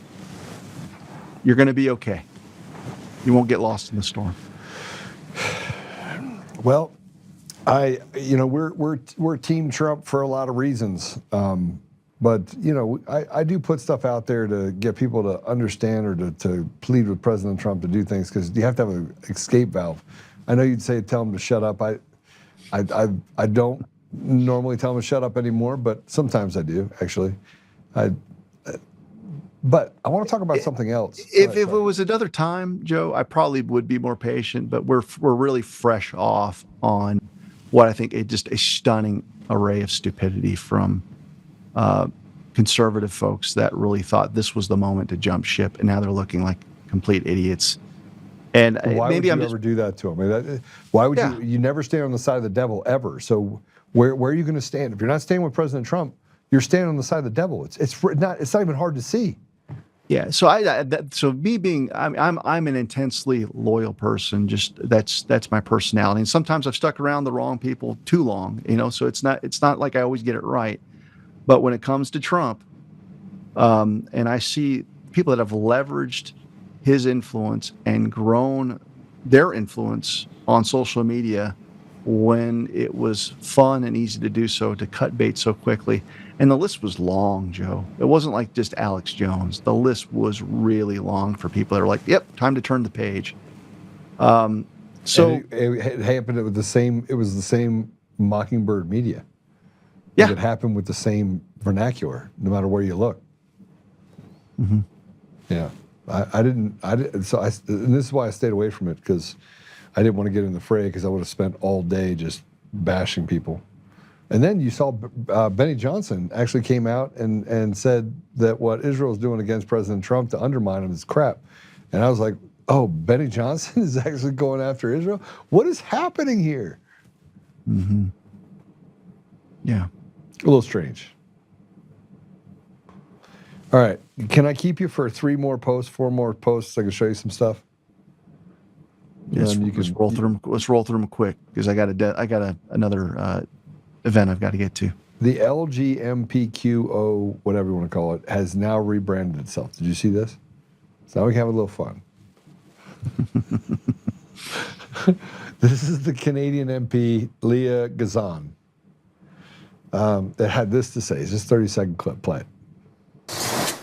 you're going to be okay. You won't get lost in the storm. Well, we're Team Trump for a lot of reasons. But, I do put stuff out there to get people to understand or to plead with President Trump to do things, because you have to have an escape valve. I know you'd say tell him to shut up. I don't normally tell him to shut up anymore, but sometimes I do, actually. But I want to talk about something else. If it was another time, Joe, I probably would be more patient, but we're really fresh off on what I think is just a stunning array of stupidity from conservative folks that really thought this was the moment to jump ship, and now they're looking like complete idiots. And why maybe would you ever do that to them? Why would you never stand on the side of the devil ever? So where are you going to stand? If you're not standing with President Trump, you're standing on the side of the devil. It's not even hard to see. Yeah. So I'm an intensely loyal person. Just that's my personality. And sometimes I've stuck around the wrong people too long. So it's not like I always get it right. But when it comes to Trump, and I see people that have leveraged his influence and grown their influence on social media when it was fun and easy to do so, to cut bait so quickly. And the list was long, Joe. It wasn't like just Alex Jones. The list was really long for people that are like, yep, time to turn the page. So it happened with the same. It was the same Mockingbird media. Yeah. It happened with the same vernacular, no matter where you look. Mm-hmm. Yeah. I didn't, so and this is why I stayed away from it, because I didn't want to get in the fray, because I would have spent all day just bashing people. And then you saw Benny Johnson actually came out and said that what Israel's doing against President Trump to undermine him is crap. And I was like, oh, Benny Johnson is actually going after Israel? What is happening here? Mm-hmm. Yeah. A little strange. All right. Can I keep you for 4 more posts so I can show you some stuff? Yes, let's roll through them. Let's roll through them quick, because I got another event I've got to get to. The LGMPQO, whatever you want to call it, has now rebranded itself. Did you see this? So now we can have a little fun. This is the Canadian MP, Leah Gazan, that had this to say. It's just a 30-second clip. Play it.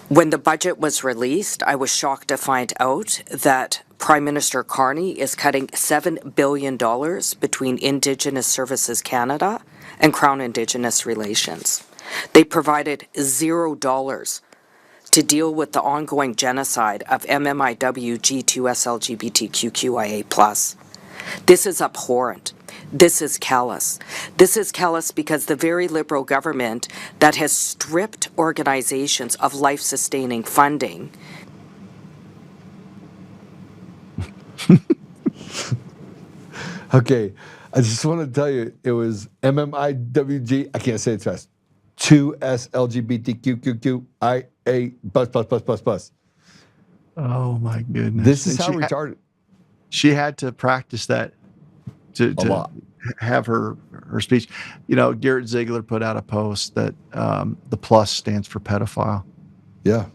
When the budget was released, I was shocked to find out that Prime Minister Carney is cutting $7 billion between Indigenous Services Canada and Crown Indigenous Relations. They provided $0 to deal with the ongoing genocide of MMIW G2S LGBTQIA+. This is abhorrent. This is callous. This is callous because the very Liberal government that has stripped organizations of life-sustaining funding. Okay, I just want to tell you, it was MMIWG, I can't say it fast, 2S LGBTQQQIA+++++. Oh my goodness. This is how retarded. She had to practice that to have her speech. You know, Garrett Ziegler put out a post that the plus stands for pedophile. Yeah.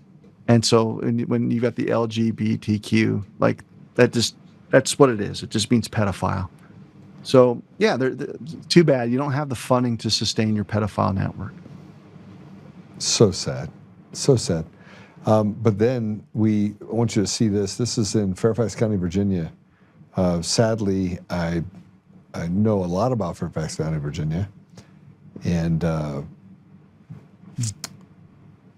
And so when you got the LGBTQ, like that's what it is. It just means pedophile. So yeah, they're too bad you don't have the funding to sustain your pedophile network. So sad. So sad. But then I want you to see this. This is in Fairfax County, Virginia. Sadly, I know a lot about Fairfax County, Virginia, and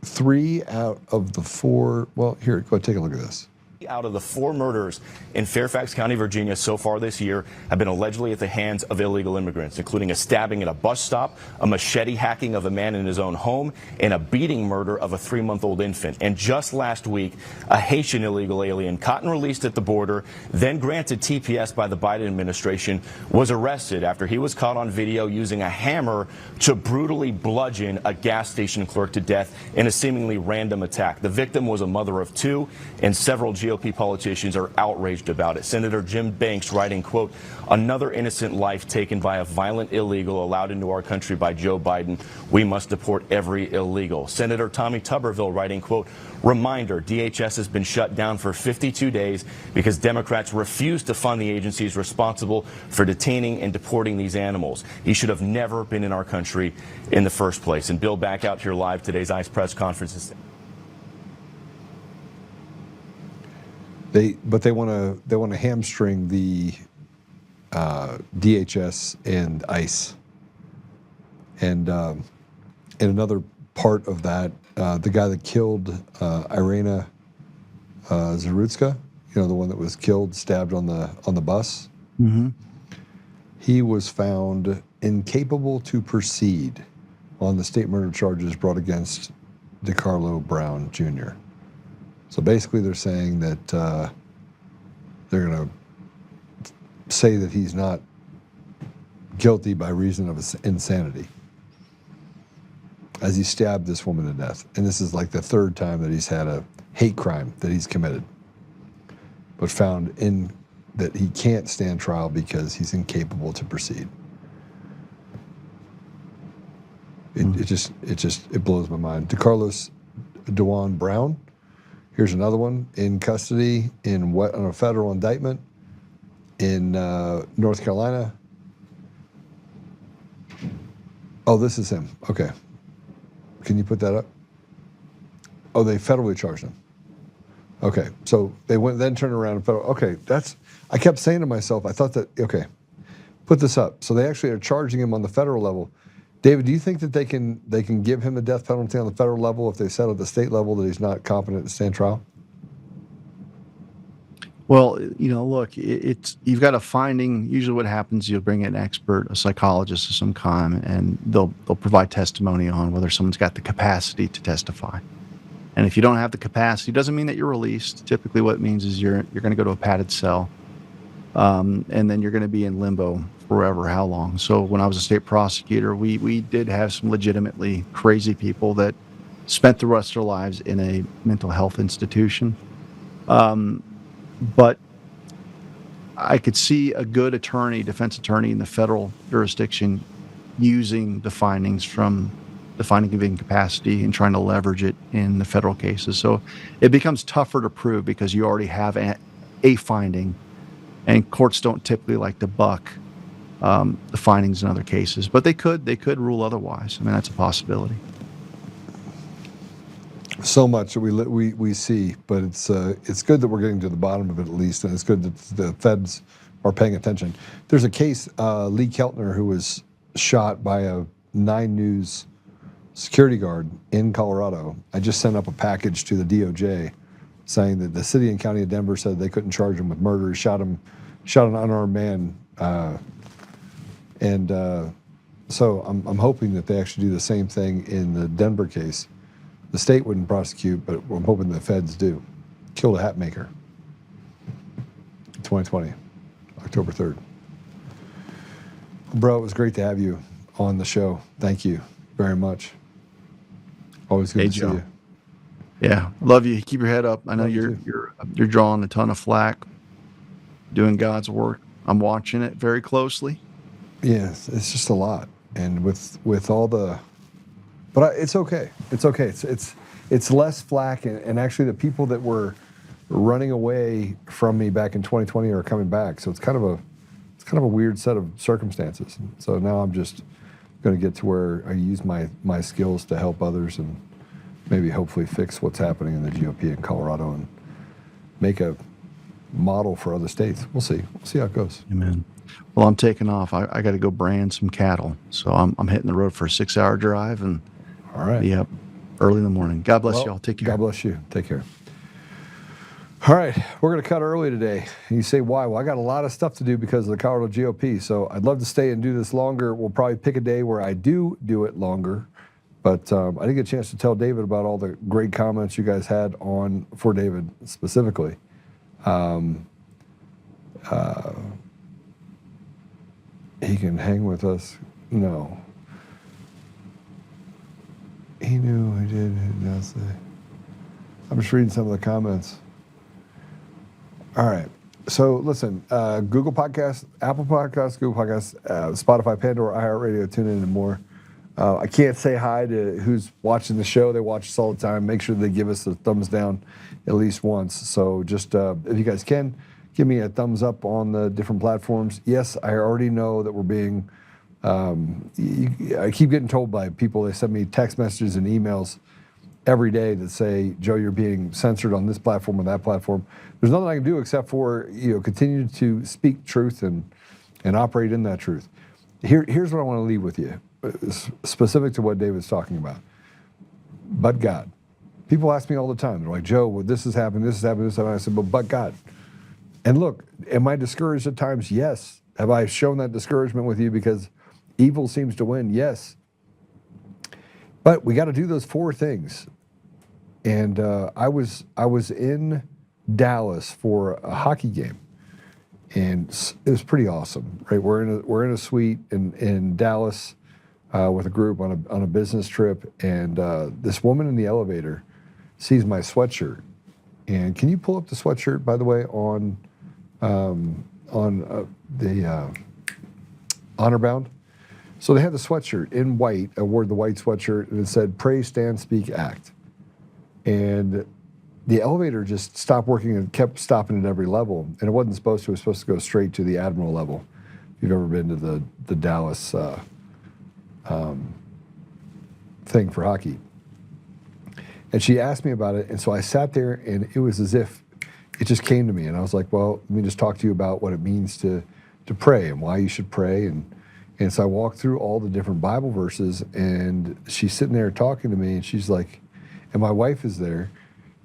3 out of the 4. Well, here, go take a look at this. Out of the 4 murders in Fairfax County, Virginia so far this year have been allegedly at the hands of illegal immigrants, including a stabbing at a bus stop, a machete hacking of a man in his own home, and a beating murder of a 3-month-old infant. And just last week, a Haitian illegal alien caught and released at the border, then granted TPS by the Biden administration, was arrested after he was caught on video using a hammer to brutally bludgeon a gas station clerk to death in a seemingly random attack. The victim was a mother of 2, and several GOP politicians are outraged about it. Senator Jim Banks writing, quote, "Another innocent life taken by a violent illegal allowed into our country by Joe Biden. We must deport every illegal." Senator Tommy Tuberville writing, quote, "Reminder, DHS has been shut down for 52 days because Democrats refuse to fund the agencies responsible for detaining and deporting these animals. He should have never been in our country in the first place." And Bill, back out here live, today's ICE press conference is They want to hamstring the DHS and ICE, and another part of that, the guy that killed Irina Zarutska, you know, the one that was killed, stabbed on the bus. Mm-hmm. He was found incapable to proceed on the state murder charges brought against DeCarlo Brown Jr. So basically they're saying that they're going to say that he's not guilty by reason of insanity, as he stabbed this woman to death. And this is like the 3rd time that he's had a hate crime that he's committed, but found in that he can't stand trial because he's incapable to proceed. It blows my mind. DeCarlos Dewan Brown, here's another one in custody on a federal indictment in North Carolina. Oh, this is him. Okay. Can you put that up? Oh, they federally charged him. Okay. So they then turned around and federal. Okay. I kept saying to myself, I thought that, okay, put this up. So they actually are charging him on the federal level. David, do you think that they can give him the death penalty on the federal level if they settle at the state level that he's not competent to stand trial? Well, look, it's you've got a finding. Usually, what happens, you'll bring in an expert, a psychologist of some kind, and they'll provide testimony on whether someone's got the capacity to testify. And if you don't have the capacity, it doesn't mean that you're released. Typically, what it means is you're going to go to a padded cell, and then you're going to be in limbo forever. How long? So when I was a state prosecutor, we did have some legitimately crazy people that spent the rest of their lives in a mental health institution. But I could see a good defense attorney in the federal jurisdiction using the findings from the finding of incapacity and trying to leverage it in the federal cases. So it becomes tougher to prove because you already have a finding, and courts don't typically like to buck the findings in other cases. But they could rule otherwise. I mean, that's a possibility. So much that we see, but it's good that we're getting to the bottom of it at least, and it's good that the feds are paying attention. There's a case, Lee Keltner, who was shot by a 9 News security guard in Colorado. I just sent up a package to the DOJ saying that the city and county of Denver said they couldn't charge him with murder. He shot an unarmed man, so I'm hoping that they actually do the same thing in the Denver case. The state wouldn't prosecute, but I'm hoping the feds do. Killed a hat maker. 2020, October 3rd. Bro, it was great to have you on the show. Thank you very much. Always good to see you. Yeah, love you. Keep your head up. I know you're drawing a ton of flack, doing God's work. I'm watching it very closely. Yes, it's just a lot, and with all the. But it's okay. It's okay. It's less flack, and actually the people that were running away from me back in 2020 are coming back. So it's kind of a weird set of circumstances. So now I'm just going to get to where I use my skills to help others and maybe hopefully fix what's happening in the GOP in Colorado and make a model for other states. We'll see. We'll see how it goes. Amen. Well, I'm taking off. I got to go brand some cattle. So I'm hitting the road for a 6-hour drive and. All right. Be up early in the morning. God bless you all. Take care. God bless you. Take care. All right. We're going to cut early today. And you say, why? Well, I got a lot of stuff to do because of the Colorado GOP. So I'd love to stay and do this longer. We'll probably pick a day where I do it longer. But I didn't get a chance to tell David about all the great comments you guys had for David specifically. He can hang with us. No. He knew he did. I'm just reading some of the comments. All right. So listen, Google Podcasts, Apple Podcasts, Google Podcasts, Spotify, Pandora, iHeartRadio, TuneIn, and more. I can't say hi to who's watching the show. They watch us all the time. Make sure they give us a thumbs down at least once. So just if you guys can, give me a thumbs up on the different platforms. Yes, I already know that we're being... I keep getting told by people, they send me text messages and emails every day that say, Joe, you're being censored on this platform or that platform. There's nothing I can do except for continue to speak truth and operate in that truth. Here's what I want to leave with you, specific to what David's talking about. But God. People ask me all the time, they're like, Joe, well, this has happened, this has happened, this has happened. I said, but God. And look, am I discouraged at times? Yes. Have I shown that discouragement with you because evil seems to win? Yes. But we got to do those 4 things. And I was in Dallas for a hockey game, and it was pretty awesome. Right, we're in a suite in Dallas with a group on a business trip, and this woman in the elevator sees my sweatshirt. And can you pull up the sweatshirt, by the way, on the Honor Bound? So they had the sweatshirt in white. I wore the white sweatshirt, and it said, pray, stand, speak, act. And the elevator just stopped working and kept stopping at every level. And it wasn't supposed to. It was supposed to go straight to the Admiral level. If you've ever been to the Dallas thing for hockey. And she asked me about it, and so I sat there, and it was as if it just came to me. And I was like, well, let me just talk to you about what it means to pray and why you should pray. And so I walked through all the different Bible verses, and she's sitting there talking to me, and she's like, and my wife is there,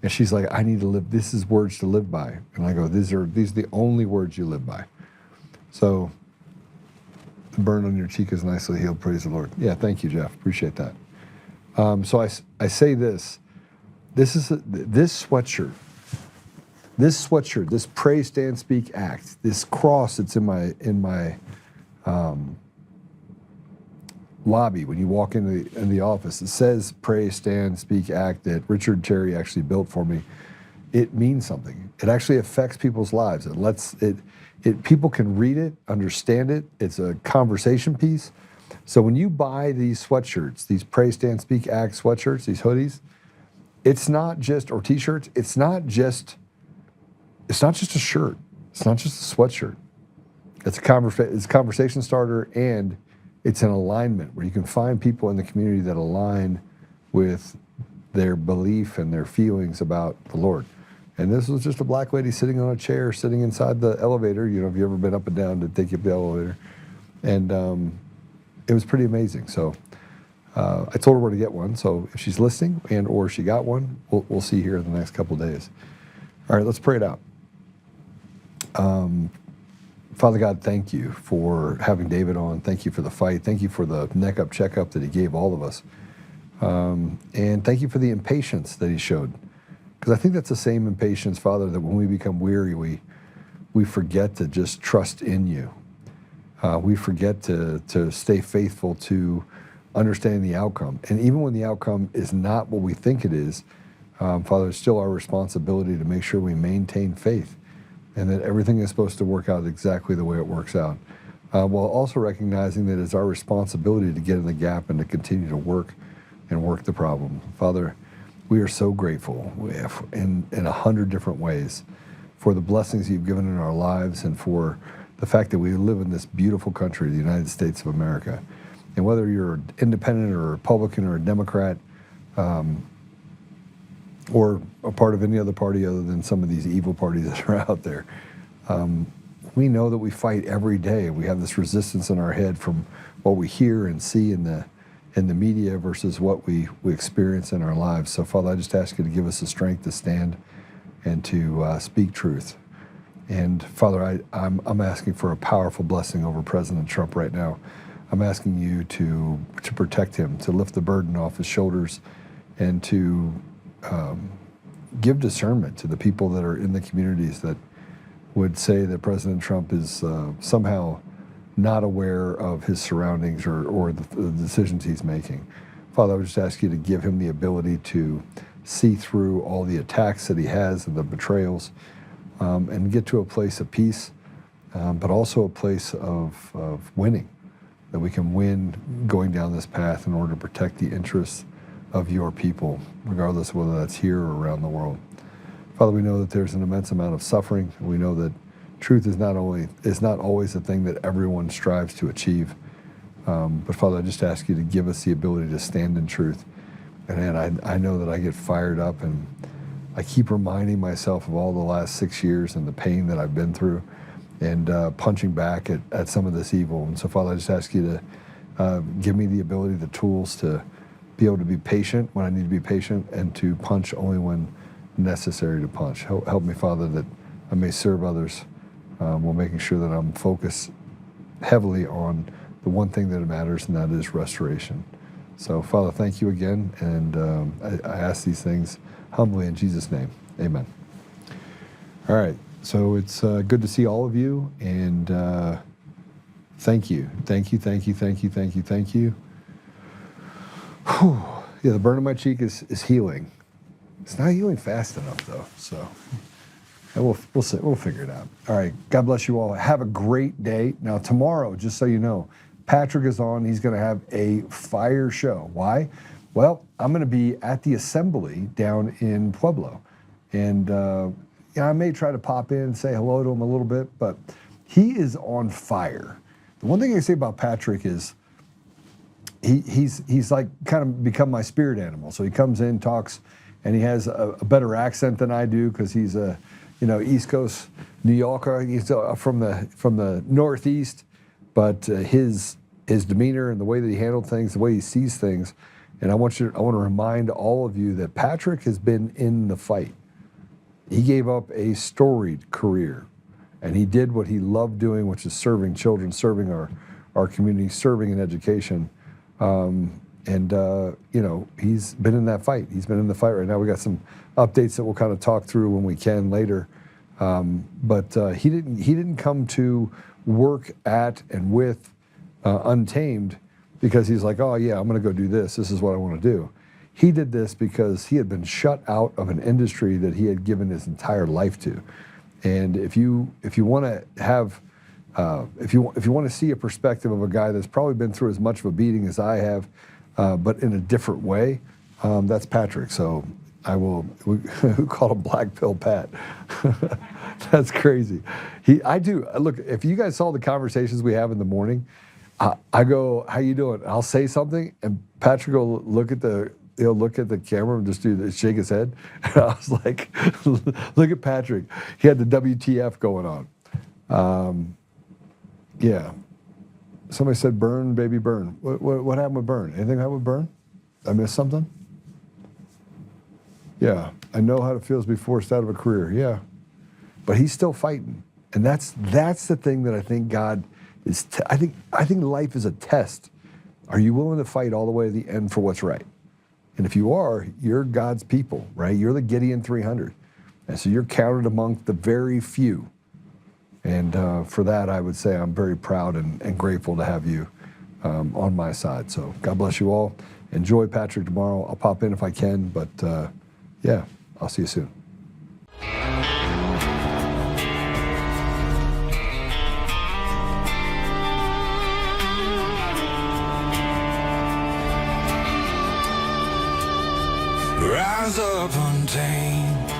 and she's like, I need to live, this is words to live by. And I go, these are the only words you live by. So the burn on your cheek is nicely healed, praise the Lord. Yeah, thank you, Jeff, appreciate that. So I say this sweatshirt, this pray, stand, speak, act, this cross that's in my lobby when you walk in the office, it says pray, stand, speak, act, that Richard Terry actually built for me. It means something. It actually affects people's lives. People can read it, understand it. It's a conversation piece. So when you buy these sweatshirts, these pray, stand, speak, act sweatshirts, these hoodies, it's not just, or t-shirts, it's not just a shirt. It's not just a sweatshirt. It's a conversation starter, and it's an alignment where you can find people in the community that align with their belief and their feelings about the Lord. And this was just a black lady sitting on a chair, sitting inside the elevator. You know, have you ever been up and down to take you up the elevator? And it was pretty amazing. So I told her where to get one. So if she's listening and or she got one, we'll see here in the next couple of days. All right, let's pray it out. Father God, thank you for having David on. Thank you for the fight. Thank you for the neck-up checkup that he gave all of us. And thank you for the impatience that he showed. Because I think that's the same impatience, Father, that when we become weary, we forget to just trust in you. We forget to stay faithful to understanding the outcome. And even when the outcome is not what we think it is, Father, it's still our responsibility to make sure we maintain faith, and that everything is supposed to work out exactly the way it works out, while also recognizing that it's our responsibility to get in the gap and to continue to work the problem. Father, we are so grateful in 100 different ways for the blessings you've given in our lives, and for the fact that we live in this beautiful country, the United States of America. And whether you're independent or a Republican or a Democrat, or a part of any other party other than some of these evil parties that are out there, we know that we fight every day. We have this resistance in our head from what we hear and see in the media versus what we experience in our lives. So, Father, I just ask you to give us the strength to stand and to speak truth. And, Father, I'm asking for a powerful blessing over President Trump right now. I'm asking you to protect him, to lift the burden off his shoulders, and to give discernment to the people that are in the communities that would say that President Trump is somehow not aware of his surroundings or the decisions he's making. Father, I would just ask you to give him the ability to see through all the attacks that he has and the betrayals, and get to a place of peace, but also a place of winning, that we can win going down this path in order to protect the interests of your people, regardless of whether that's here or around the world. Father, we know that there's an immense amount of suffering. We know that truth is not always the thing that everyone strives to achieve. But Father, I just ask you to give us the ability to stand in truth. And I know that I get fired up, and I keep reminding myself of all the last 6 years and the pain that I've been through, and punching back at some of this evil. And so, Father, I just ask you to give me the ability, the tools to be able to be patient when I need to be patient, and to punch only when necessary to punch. Help me, Father, that I may serve others while making sure that I'm focused heavily on the one thing that matters, and that is restoration. So, Father, thank you again, and I ask these things humbly in Jesus' name. Amen. All right, so it's good to see all of you, and thank you. Thank you, thank you, thank you, thank you, thank you. Whew. Yeah, the burn on my cheek is healing. It's not healing fast enough, though, so we'll see. We'll figure it out. All right, God bless you all. Have a great day. Now, tomorrow, just so you know, Patrick is on. He's going to have a fire show. Why? Well, I'm going to be at the assembly down in Pueblo. And I may try to pop in and say hello to him a little bit, but he is on fire. The one thing I say about Patrick is he's like kind of become my spirit animal. So he comes in, talks, and he has a better accent than I do because he's a East Coast New Yorker. He's from the Northeast, but his demeanor and the way that he handled things, the way he sees things, and I want to remind all of you that Patrick has been in the fight. He gave up a storied career, and he did what he loved doing, which is serving children, serving our community, serving in education. He's been in that fight. He's been in the fight right now. We got some updates that we'll kind of talk through when we can later. But he didn't come to work at and with Untamed because he's like, oh yeah, I'm going to go do this. This is what I want to do. He did this because he had been shut out of an industry that he had given his entire life to. And if you want to have, if you want to see a perspective of a guy that's probably been through as much of a beating as I have, but in a different way, that's Patrick. So who called him Black Pill Pat? That's crazy. Look, if you guys saw the conversations we have in the morning, I go, how you doing? I'll say something, and Patrick will look at the camera and just do this, shake his head. And I was like, look at Patrick. He had the WTF going on. Yeah. Somebody said burn, baby, burn. What happened with burn? Anything happen with burn? I missed something? Yeah. I know how it feels to be forced out of a career. Yeah. But he's still fighting. And that's the thing that I think God is, I think life is a test. Are you willing to fight all the way to the end for what's right? And if you are, you're God's people, right? You're the Gideon 300. And so you're counted among the very few. And for that, I would say I'm very proud and grateful to have you on my side. So God bless you all. Enjoy Patrick tomorrow. I'll pop in if I can, but yeah, I'll see you soon. Rise up, Untamed,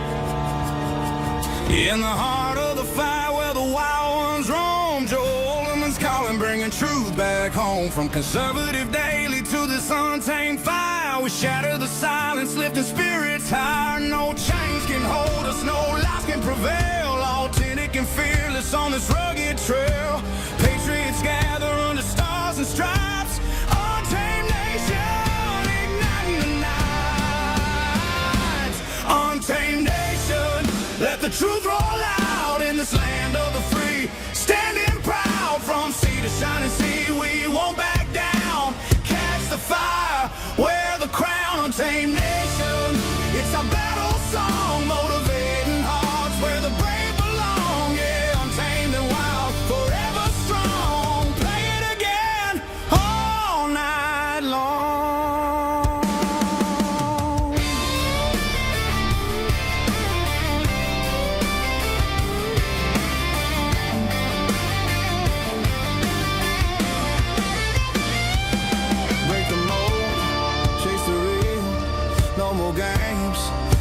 in the heart of the fight where the wild ones roam. Joe Oltmann's calling, bringing truth back home. From conservative daily to this untamed fire, we shatter the silence, lifting spirits higher. No chains can hold us, no lies can prevail. Authentic and fearless on this rugged trail. Patriots gather under stars and stripes. Untamed nation, igniting the night. Untamed nation, let the truth roll out in this land of the free. Standing proud from sea to shining sea, we won't back down. Catch the fire, wear the crown. Untamed nation, it's our battle song, motivating hearts where the brave belong. Yeah, untamed and wild, forever strong. Play it again all night long.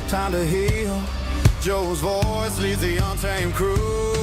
Time to heal. Joe's voice leads the untamed crew.